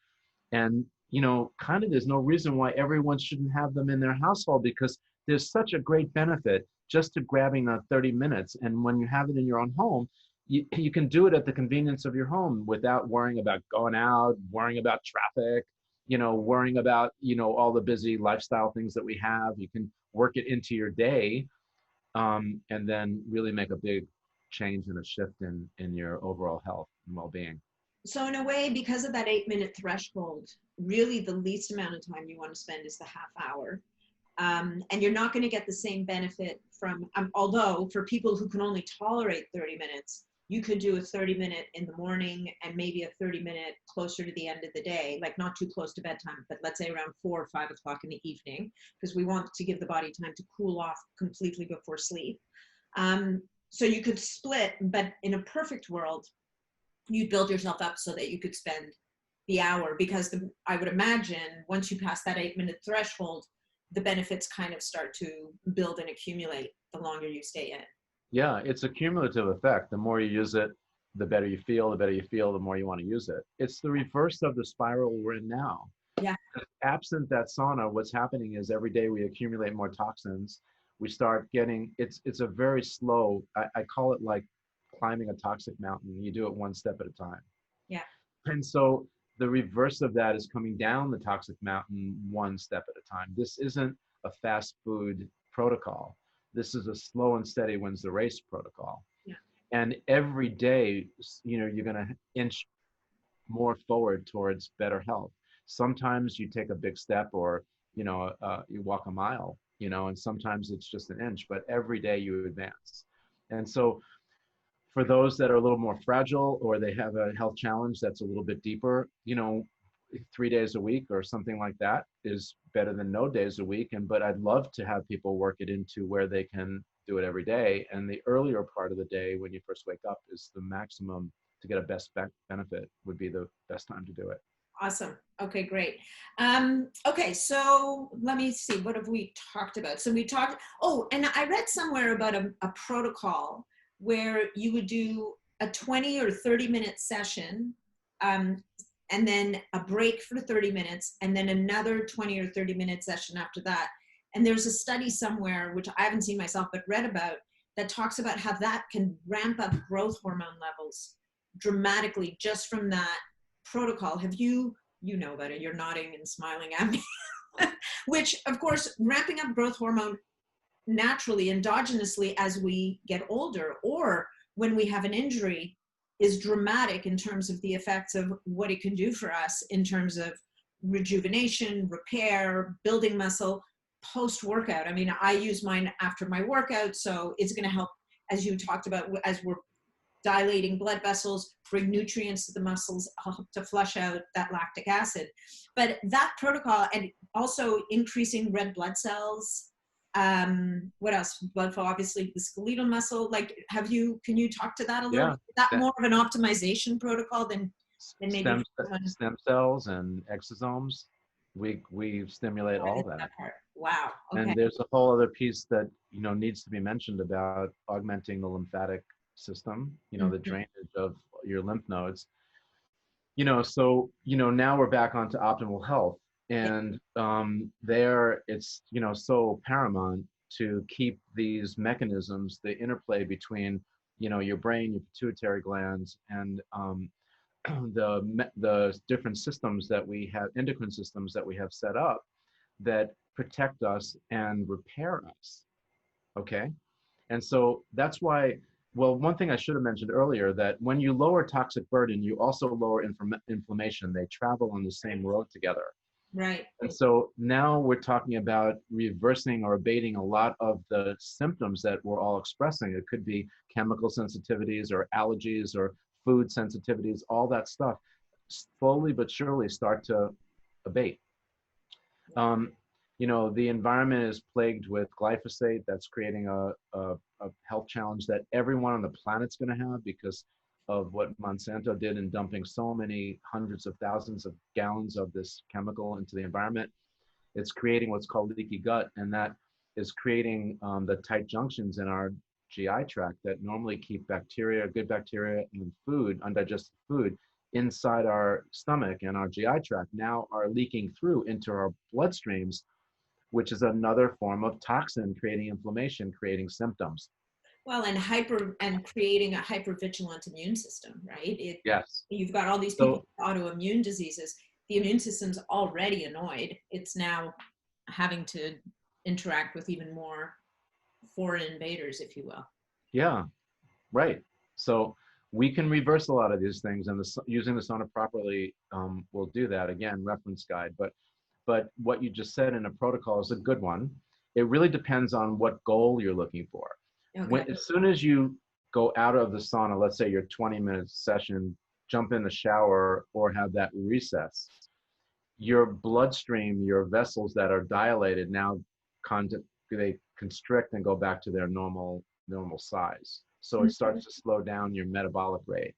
And, you know, kind of there's no reason why everyone shouldn't have them in their household, because there's such a great benefit just to grabbing that 30 minutes. And when you have it in your own home, you can do it at the convenience of your home without worrying about going out, worrying about traffic, you know, worrying about, you know, all the busy lifestyle things that we have. You can work it into your day, and then really make a big change and a shift in your overall health and well-being. So in a way, because of that 8-minute threshold, really the least amount of time you want to spend is the half hour. And you're not going to get the same benefit from, although for people who can only tolerate 30 minutes, you could do a 30-minute in the morning and maybe a 30-minute closer to the end of the day, like not too close to bedtime, but let's say around 4 or 5 o'clock in the evening, because we want to give the body time to cool off completely before sleep. So you could split, but in a perfect world, you'd build yourself up so that you could spend the hour, because I would imagine once you pass that 8-minute threshold, the benefits kind of start to build and accumulate the longer you stay in. Yeah, it's a cumulative effect. The more you use it, the better you feel. The better you feel, the more you want to use it. It's the reverse of the spiral we're in now. Yeah. Absent that sauna, what's happening is every day we accumulate more toxins. We start getting, it's a very slow, I call it like climbing a toxic mountain. You do it one step at a time. Yeah. And so the reverse of that is coming down the toxic mountain one step at a time. This isn't a fast food protocol. This is a slow and steady wins the race protocol. Yeah. And every day, you know, you're going to inch more forward towards better health. Sometimes you take a big step, or, you know, you walk a mile, you know, and sometimes it's just an inch, but every day you advance. And so for those that are a little more fragile, or they have a health challenge that's a little bit deeper, you know, 3 days a week or something like that is better than no days a week. But I'd love to have people work it into where they can do it every day. And the earlier part of the day when you first wake up is the maximum to get a best benefit, would be the best time to do it. Awesome. Okay, great. Okay, so let me see. What have we talked about? So we talked, oh, and I read somewhere about a protocol where you would do a 20 or 30-minute session, and then a break for 30 minutes, and then another 20 or 30-minute session after that. And there's a study somewhere, which I haven't seen myself, but read about, that talks about how that can ramp up growth hormone levels dramatically just from that protocol. Have you know about it? You're nodding and smiling at me. Which, of course, ramping up growth hormone naturally, endogenously, as we get older, or when we have an injury, is dramatic in terms of the effects of what it can do for us in terms of rejuvenation, repair, building muscle post-workout. I mean, I use mine after my workout, so it's going to help, as you talked about, as we're dilating blood vessels, bring nutrients to the muscles, help to flush out that lactic acid. But that protocol, and also increasing red blood cells, what else? Blood flow, obviously the skeletal muscle. Like, can you talk to that a little? Yeah. Is that more of an optimization protocol than maybe stem cells and exosomes? We stimulate all that. part? Wow. Okay. And there's a whole other piece that, you know, needs to be mentioned about augmenting the lymphatic system, you know, the drainage of your lymph nodes. You know, so, you know, now we're back onto optimal health. And there it's, you know, so paramount to keep these mechanisms, the interplay between, you know, your brain, your pituitary glands, and the different systems that we have, endocrine systems that we have set up that protect us and repair us. Okay. And so that's why, well, one thing I should have mentioned earlier, that when you lower toxic burden, you also lower inflammation. They travel on the same road together. Right. And so now we're talking about reversing or abating a lot of the symptoms that we're all expressing. It could be chemical sensitivities or allergies or food sensitivities, all that stuff slowly but surely start to abate. you know, the environment is plagued with glyphosate. That's creating a health challenge that everyone on the planet's going to have because of what Monsanto did in dumping so many hundreds of thousands of gallons of this chemical into the environment. It's creating what's called leaky gut, and that is creating the tight junctions in our GI tract that normally keep bacteria, good bacteria, and food, undigested food, inside our stomach and our GI tract now are leaking through into our bloodstreams, which is another form of toxin, creating inflammation, creating symptoms. Well, and creating a hypervigilant immune system, right? Yes. You've got all these people with autoimmune diseases. The immune system's already annoyed. It's now having to interact with even more foreign invaders, if you will. Yeah, right. So we can reverse a lot of these things, and using the sauna properly will do that. Again, reference guide. But what you just said in a protocol is a good one. It really depends on what goal you're looking for. Okay. As soon as you go out of the sauna, let's say your 20-minute session, jump in the shower or have that recess, your bloodstream, your vessels that are dilated now, they constrict and go back to their normal size. So it starts to slow down your metabolic rate.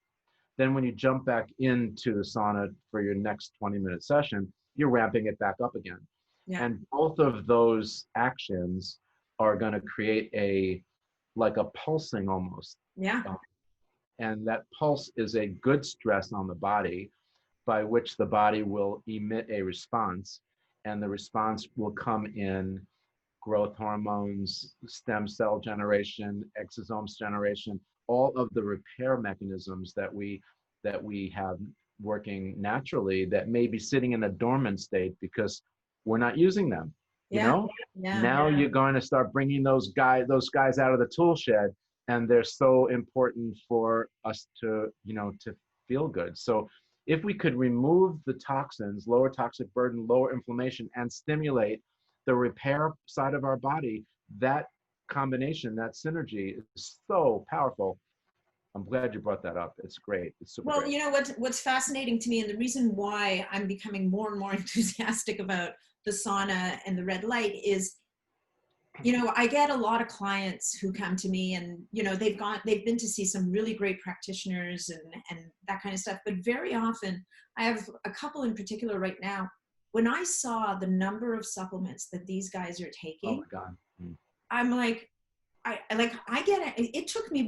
Then when you jump back into the sauna for your next 20-minute session, you're ramping it back up again. Yeah. And both of those actions are going to create like a pulsing almost. Yeah. And that pulse is a good stress on the body by which the body will emit a response, and the response will come in growth hormones, stem cell generation, exosomes generation, all of the repair mechanisms that we have working naturally that may be sitting in a dormant state because we're not using them. You know, now you're going to start bringing those guys out of the tool shed, and they're so important for us to, you know, to feel good. So if we could remove the toxins, lower toxic burden, lower inflammation, and stimulate the repair side of our body, that combination, that synergy is so powerful. I'm glad you brought that up. It's great. It's super great. You know, what's fascinating to me, and the reason why I'm becoming more and more enthusiastic about the sauna and the red light is, you know, I get a lot of clients who come to me and, you know, they've been to see some really great practitioners and that kind of stuff. But very often, I have a couple in particular right now. When I saw the number of supplements that these guys are taking, oh my God. I'm like, I get it. It took me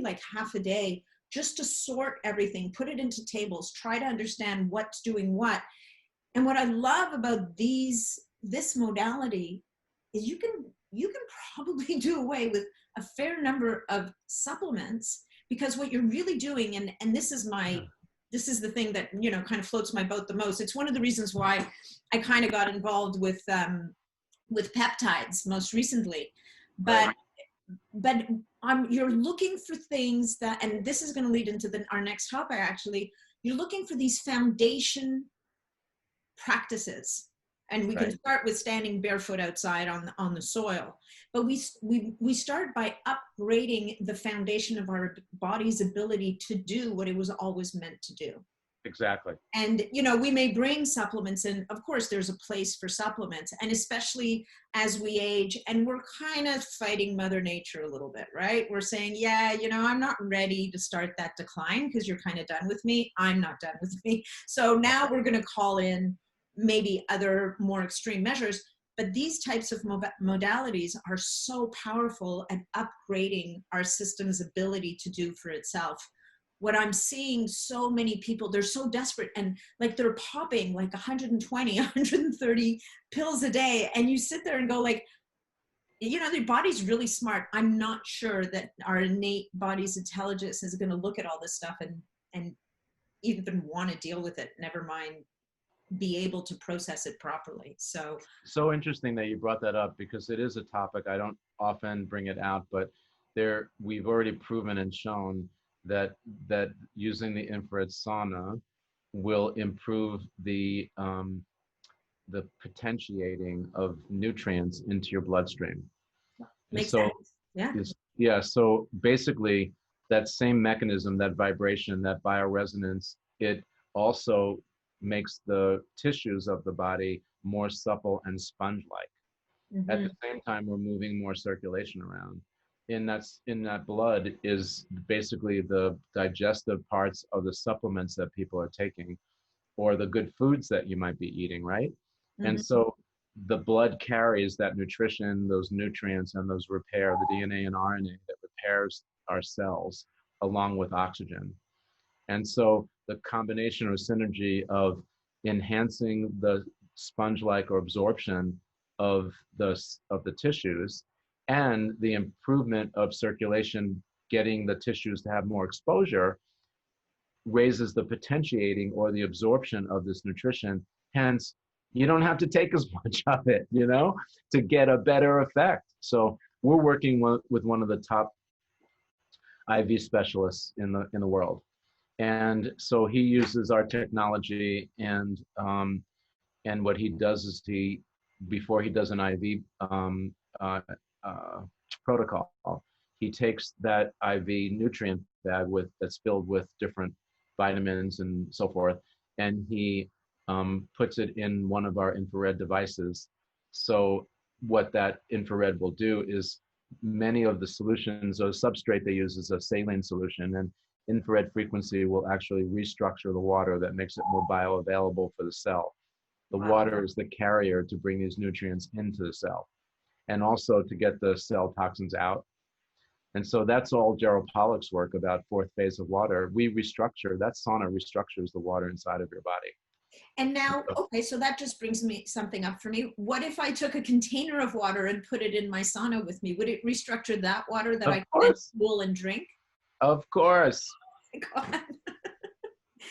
like half a day just to sort everything, put it into tables, try to understand what's doing what. And what I love about this modality is you can probably do away with a fair number of supplements, because what you're really doing, and this is the thing that, you know, kind of floats my boat the most. It's one of the reasons why I kind of got involved with peptides most recently. But you're looking for things that, and this is going to lead into our next topic actually, you're looking for these foundation practices. And we can start with standing barefoot outside on the soil. But we start by upgrading the foundation of our body's ability to do what it was always meant to do. Exactly. And, you know, we may bring supplements in. Of course, there's a place for supplements. And especially as we age, and we're kind of fighting Mother Nature a little bit, right? We're saying, yeah, you know, I'm not ready to start that decline because you're kind of done with me. I'm not done with me. So now we're going to call in maybe other more extreme measures, but these types of modalities are so powerful at upgrading our system's ability to do for itself. What I'm seeing, so many people, they're so desperate, and like they're popping like 120, 130 pills a day, and you sit there and go like, you know, their body's really smart. I'm not sure that our innate body's intelligence is going to look at all this stuff and even want to deal with it, never mind be able to process it properly. So interesting that you brought that up, because it is a topic I don't often bring it out, but we've already proven and shown that using the infrared sauna will improve the potentiating of nutrients into your bloodstream. Makes sense. Yeah. So basically, that same mechanism, that vibration, that bioresonance, it also makes the tissues of the body more supple and sponge-like. At Mm-hmm. the same time, we're moving more circulation around. In that blood is basically the digestive parts of the supplements that people are taking, or the good foods that you might be eating, right? And Mm-hmm. so the blood carries that nutrition, those nutrients, and those repair, the DNA and RNA that repairs our cells along with oxygen. And so the combination or synergy of enhancing the sponge-like or absorption of the tissues and the improvement of circulation, getting the tissues to have more exposure, raises the potentiating or the absorption of this nutrition. Hence, you don't have to take as much of it, to get a better effect. So we're working with one of the top IV specialists in the world. And so he uses our technology, and what he does is before he does an IV uh, uh, protocol, he takes that IV nutrient bag that's filled with different vitamins and so forth, and he puts it in one of our infrared devices. So what that infrared will do is many of the solutions, or substrate they use is a saline solution, and infrared frequency will actually restructure the water that makes it more bioavailable for the cell. The Wow. water is the carrier to bring these nutrients into the cell, and also to get the cell toxins out. And so that's all Gerald Pollack's work about fourth phase of water. We restructure, that sauna restructures the water inside of your body. And now, okay, so that just brings me something up for me. What if I took a container of water and put it in my sauna with me? Would it restructure that water that I could then cool and drink? Of course. Oh my God.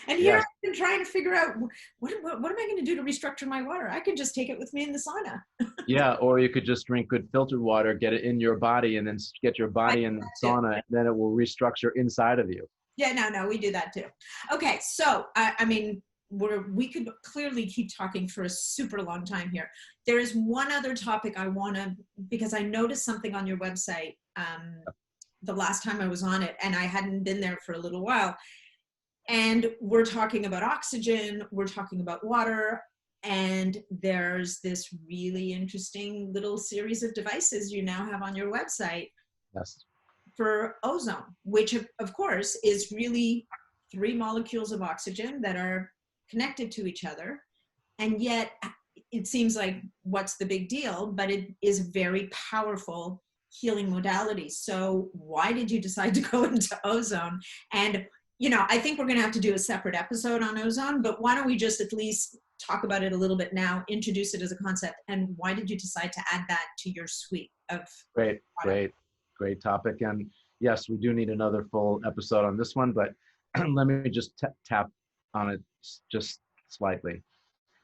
And here Yes. I've been trying to figure out, what am I going to do to restructure my water? I could just take it with me in the sauna. Yeah, or you could just drink good filtered water, get it in your body, and then get your body in the sauna, and then it will restructure inside of you. Yeah, no, we do that too. Okay, so I mean, we could clearly keep talking for a super long time here. There is one other topic I want to, because I noticed something on your website the last time I was on it, and I hadn't been there for a little while. And we're talking about oxygen, we're talking about water, and there's this really interesting little series of devices you now have on your website. Yes. For ozone, which of course is really 3 molecules of oxygen that are connected to each other. And yet it seems like, what's the big deal? But it is very powerful healing modality. So why did you decide to go into ozone? And I think we're going to have to do a separate episode on ozone, but why don't we just at least talk about it a little bit now, introduce it as a concept, and why did you decide to add that to your suite of Great topic. And yes, we do need another full episode on this one, but let me just tap on it just slightly.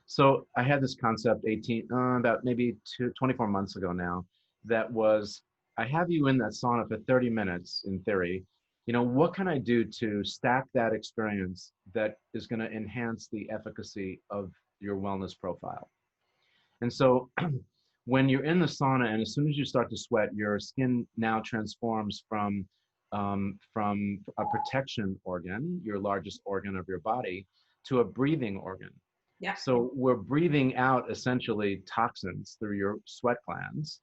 So I had this concept about maybe 24 months ago now, that was, I have you in that sauna for 30 minutes in theory. What can I do to stack that experience that is going to enhance the efficacy of your wellness profile? And so when you're in the sauna, and as soon as you start to sweat, your skin now transforms from a protection organ, your largest organ of your body, to a breathing organ. Yeah. So we're breathing out essentially toxins through your sweat glands.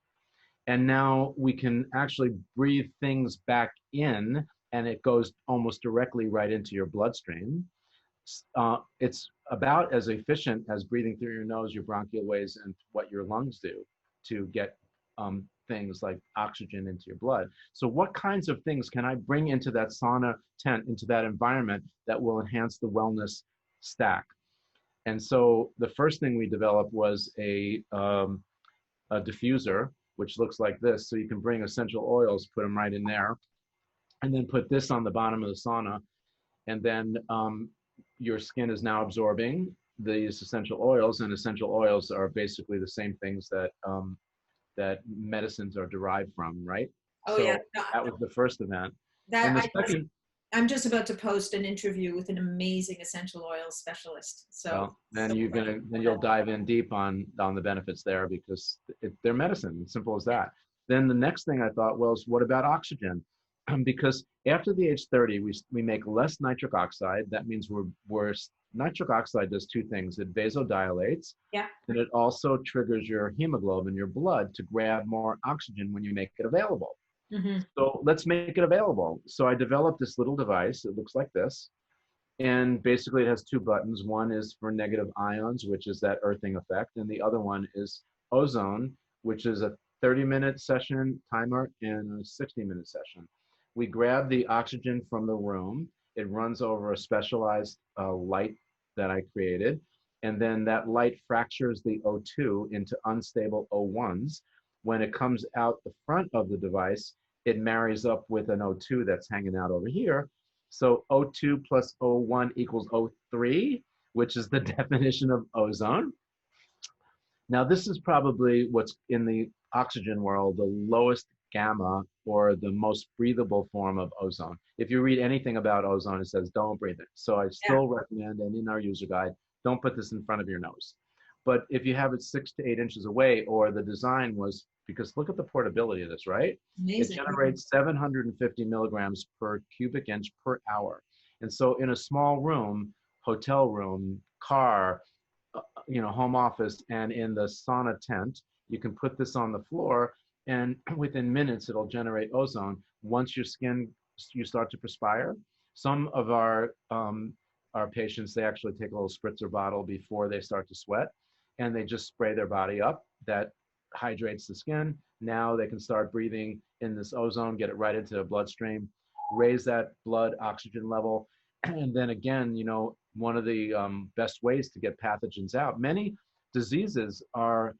And now we can actually breathe things back in, and it goes almost directly right into your bloodstream. It's about as efficient as breathing through your nose, your bronchial ways, and what your lungs do to get things like oxygen into your blood. So what kinds of things can I bring into that sauna tent, into that environment, that will enhance the wellness stack? And so the first thing we developed was a diffuser, which looks like this. So you can bring essential oils, put them right in there, and then put this on the bottom of the sauna. And then your skin is now absorbing these essential oils, and essential oils are basically the same things that that medicines are derived from, right? Oh, so yeah. that was the first event. And the second, I'm just about to post an interview with an amazing essential oil specialist. So well, then you'll dive in deep on the benefits there, because they're medicine, simple as that. Then the next thing I thought was, what about oxygen? because after the age 30, we make less nitric oxide. That means nitric oxide does two things. It vasodilates, Yeah. and it also triggers your hemoglobin, your blood, to grab more oxygen when you make it available. Mm-hmm. So let's make it available. So I developed this little device. It looks like this. And basically it has two buttons. One is for negative ions, which is that earthing effect. And the other one is ozone, which is a 30-minute session timer and a 60-minute session. We grab the oxygen from the room. It runs over a specialized light that I created. And then that light fractures the O2 into unstable O1s. When it comes out the front of the device, it marries up with an O2 that's hanging out over here. So O2 plus O1 equals O3, which is the definition of ozone. Now, this is probably what's in the oxygen world, the lowest gamma or the most breathable form of ozone. If you read anything about ozone, it says don't breathe it. So I still recommend, and in our user guide, don't put this in front of your nose. But if you have it 6 to 8 inches away, or the design was, because look at the portability of this, right? Amazing. It generates 750 milligrams per cubic inch per hour. And so in a small room, hotel room, car, home office, and in the sauna tent, you can put this on the floor, and within minutes, it'll generate ozone. Once you start to perspire. Some of our patients, they actually take a little spritzer bottle before they start to sweat, and they just spray their body up. That hydrates the skin. Now they can start breathing in this ozone, get it right into the bloodstream, raise that blood oxygen level. And then again, one of the best ways to get pathogens out. Many diseases are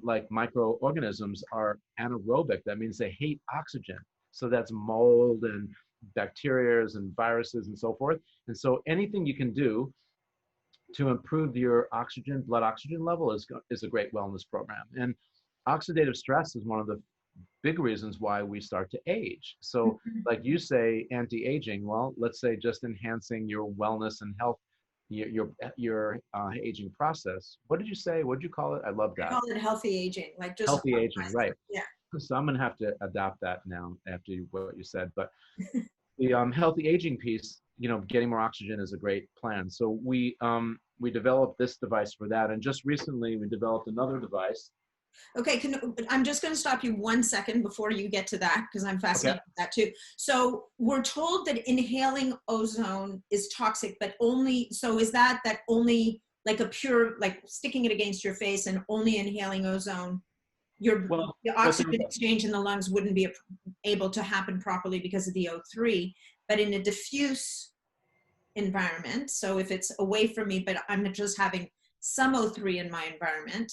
like microorganisms are anaerobic. That means they hate oxygen. So that's mold and bacteria and viruses and so forth. And so anything you can do to improve your blood oxygen level is a great wellness program. And oxidative stress is one of the big reasons why we start to age. So like you say, anti-aging, well, let's say just enhancing your wellness and health, your aging process. What did you say? What did you call it? I love that. I call it healthy aging, like just healthy aging, right? Yeah. So I'm gonna have to adopt that now after what you said. But the healthy aging piece, getting more oxygen is a great plan. So we developed this device for that, and just recently we developed another device. Okay, I'm just going to stop you 1 second before you get to that, because I'm fascinated with that too. So we're told that inhaling ozone is toxic, but only, so is that only like a pure, like sticking it against your face and only inhaling ozone, the oxygen exchange in the lungs wouldn't be able to happen properly because of the O3, but in a diffuse environment, so if it's away from me, but I'm just having some O3 in my environment,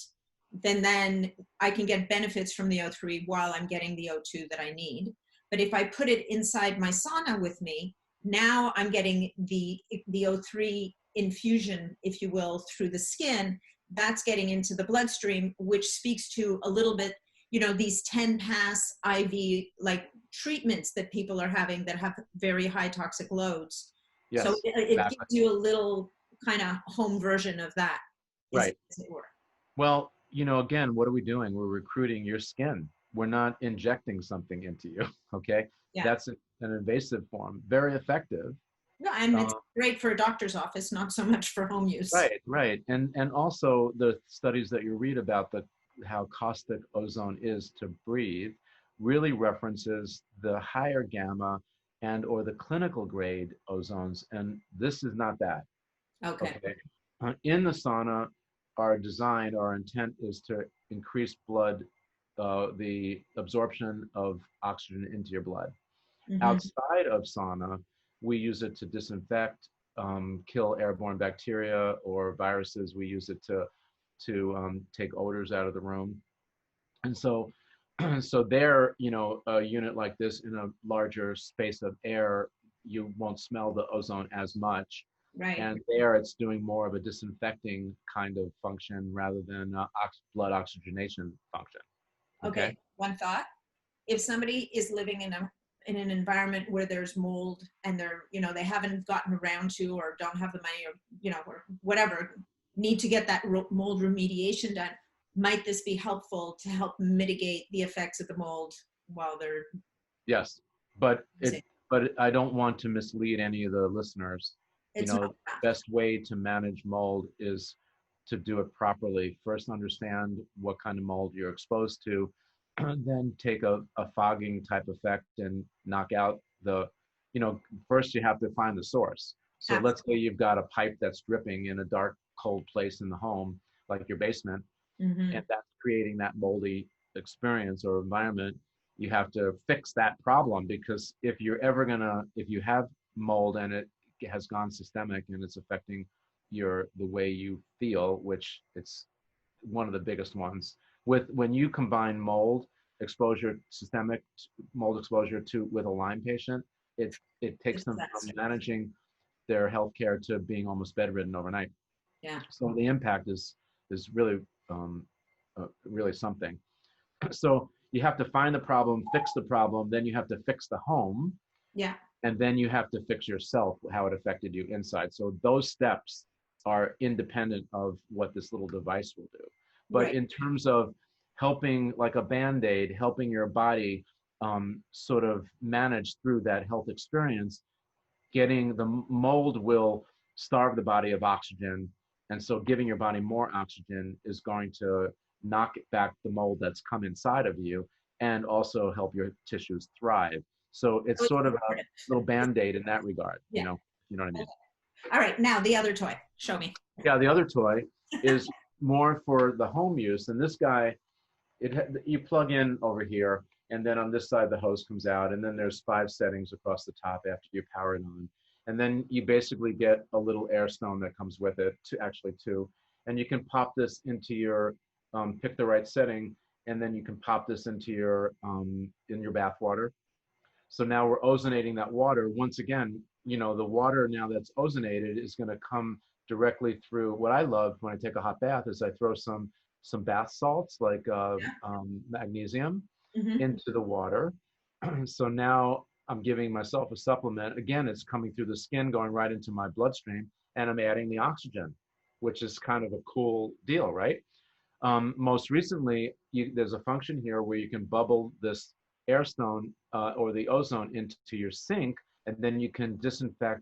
then I can get benefits from the O3 while I'm getting the O2 that I need. But if I put it inside my sauna with me, now I'm getting the O3 infusion, if you will, through the skin. That's getting into the bloodstream, which speaks to a little bit, these 10-pass IV like treatments that people are having that have very high toxic loads. Yes, so it gives you a little kind of home version of that. Right. As it were. Well, again, what are we doing? We're recruiting your skin. We're not injecting something into you, okay? Yeah. That's an invasive form, very effective. No, and it's great for a doctor's office, not so much for home use. Right. And also the studies that you read about how caustic ozone is to breathe really references the higher gamma or the clinical grade ozones, and this is not that. Okay. In the sauna, our intent is to increase blood, the absorption of oxygen into your blood. Mm-hmm. Outside of sauna, we use it to disinfect, kill airborne bacteria or viruses. We use it to take odors out of the room. And so there, a unit like this in a larger space of air, you won't smell the ozone as much. Right. And there it's doing more of a disinfecting kind of function rather than blood oxygenation function. Okay. One thought. If somebody is living in an environment where there's mold and they haven't gotten around to, or don't have the money, or whatever, need to get that mold remediation done, might this be helpful to help mitigate the effects of the mold while they're... Yes. but I don't want to mislead any of the listeners. You It's know, not the bad. best way to manage mold is to do it properly. First, understand what kind of mold you're exposed to, then take a fogging type effect and knock out the, first you have to find the source. So let's say you've got a pipe that's dripping in a dark, cold place in the home, like your basement, Mm-hmm. and that's creating that moldy experience or environment. You have to fix that problem, because if you have mold and it has gone systemic and it's affecting the way you feel, which it's one of the biggest ones. When you combine systemic mold exposure with a Lyme patient, it takes It's them from disaster. managing their healthcare to being almost bedridden overnight. Yeah. So the impact is really really something. So you have to find the problem, fix the problem, then you have to fix the home, Yeah. and then you have to fix yourself, how it affected you inside. So those steps are independent of what this little device will do. But Right. in terms of helping, like a Band-Aid, helping your body sort of manage through that health experience, getting the mold will starve the body of oxygen. And so giving your body more oxygen is going to knock back the mold that's come inside of you and also help your tissues thrive. So So it's it's sort of a supportive. little Band-Aid in that regard, Yeah. you know what I mean? All right. Now the other toy. Show me. Yeah, the other toy is more for the home use. And this guy, you plug in over here, and then on this side the hose comes out, and then there's 5 settings across the top after you power it on, and then you basically get a little air stone that comes with it, two, and you can pop this into your pick the right setting, and then you can pop this into your in your bath water. So now we're ozonating that water. Once again, the water now that's ozonated is going to come directly through. What I love when I take a hot bath is I throw some bath salts, like magnesium, Mm-hmm. into the water. So now I'm giving myself a supplement. Again, it's coming through the skin, going right into my bloodstream, and I'm adding the oxygen, which is kind of a cool deal, right? Most recently, there's a function here where you can bubble this air stone or the ozone into your sink, and then you can disinfect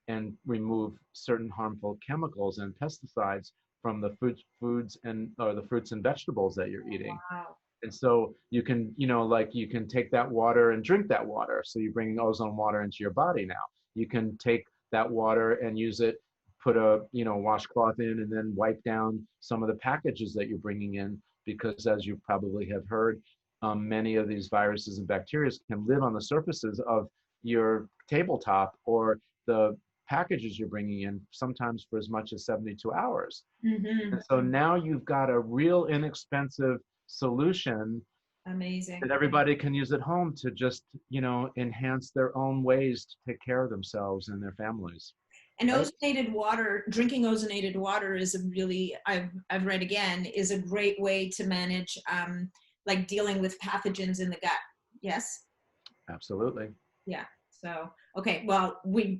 and remove certain harmful chemicals and pesticides from the foods and or the fruits and vegetables that you're eating. Wow. And so you can, like you can take that water and drink that water. So you're bringing ozone water into your body now. You can take that water and use it, put a, washcloth in, and then wipe down some of the packages that you're bringing in, because as you probably have heard, many of these viruses and bacteria can live on the surfaces of your tabletop or the packages you're bringing in, sometimes for as much as 72 hours. Mm-hmm. And so now you've got a real inexpensive solution Amazing. that everybody can use at home to just, enhance their own ways to take care of themselves and their families. And Right? ozonated water, drinking ozonated water is a really, I've read again, is a great way to manage like dealing with pathogens in the gut. Yes? Absolutely. Yeah. So, okay. Well, we're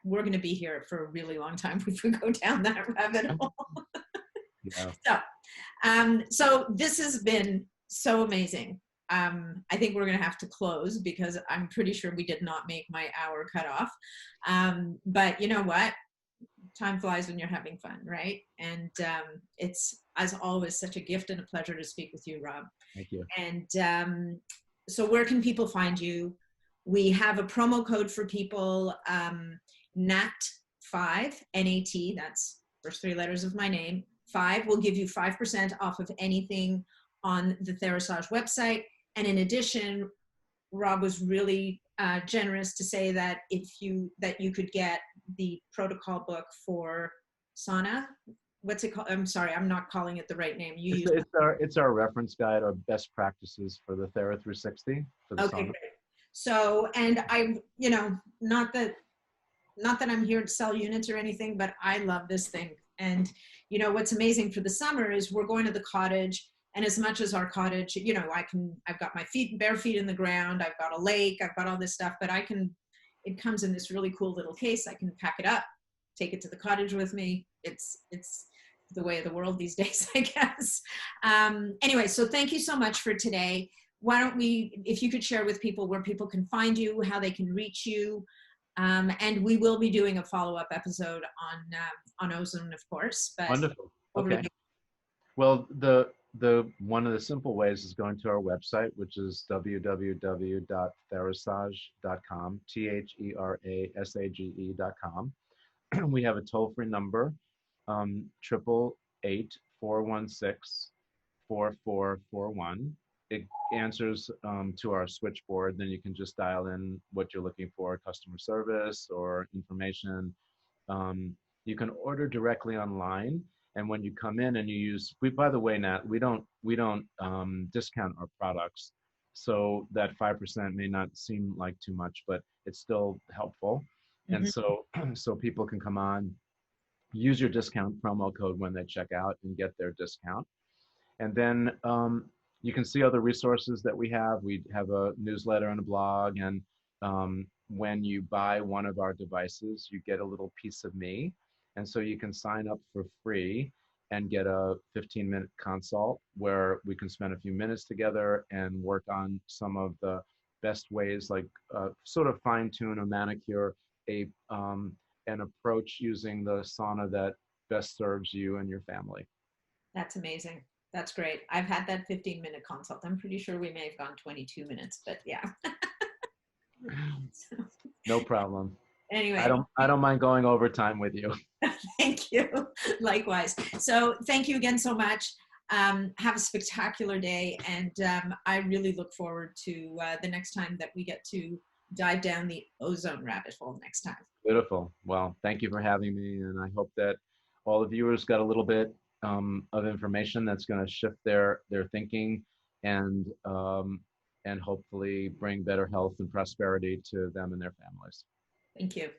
going to be here for a really long time if we go down that rabbit hole. Yeah. So this has been so amazing. I think we're going to have to close because I'm pretty sure we did not make my hour cutoff. But you know what? Time flies when you're having fun, right? And it's, as always, such a gift and a pleasure to speak with you, Rob. Thank you. And so where can people find you? We have a promo code for people, NAT5, N-A-T, that's first 3 letters of my name. 5 will give you 5% off of anything on the Therasage website. And in addition, Rob was really generous to say that you could get the protocol book for sauna. What's it called? I'm sorry, I'm not calling it the right name. It's our reference guide, our best practices for the Thera360 for the Okay, sauna. great. So, and I, not that I'm here to sell units or anything, but I love this thing. And what's amazing for the summer is we're going to the cottage, and as much as our cottage, I've got my bare feet in the ground, I've got a lake, I've got all this stuff, but it comes in this really cool little case. I can pack it up, take it to the cottage with me. It's the way of the world these days, I guess. Anyway, so thank you so much for today. why don't we, if you could share with people where people can find you, how they can reach you, and we will be doing a follow-up episode on ozone, of course. But Wonderful. over to Okay. you. Well, the one of the simple ways is going to our website, which is www.therasage.com, THERASAGE.com. We have a toll-free number, 888-416-4441. It answers to our switchboard. Then you can just dial in what you're looking for, customer service or information. You can order directly online, and when you come in and you use, by the way, Nat, we don't discount our products, so that 5% may not seem like too much, but it's still helpful. And Mhm. so so people can come on, use your discount promo code when they check out and get their discount. And then you can see other resources that we have. We have a newsletter and a blog. And when you buy one of our devices, you get a little piece of me. And so you can sign up for free and get a 15-minute consult where we can spend a few minutes together and work on some of the best ways, like sort of fine tune or manicure an approach using the sauna that best serves you and your family. That's amazing. That's great. I've had that 15-minute consult. I'm pretty sure we may have gone 22 minutes, but yeah. So, No problem. anyway, I don't mind going overtime with you. thank you. Likewise. So thank you again so much. Have a spectacular day. And I really look forward to the next time that we get to dive down the ozone rabbit hole next time. Beautiful. Well, thank you for having me. And I hope that all the viewers got a little bit of information that's going to shift their thinking and hopefully bring better health and prosperity to them and their families. Thank you.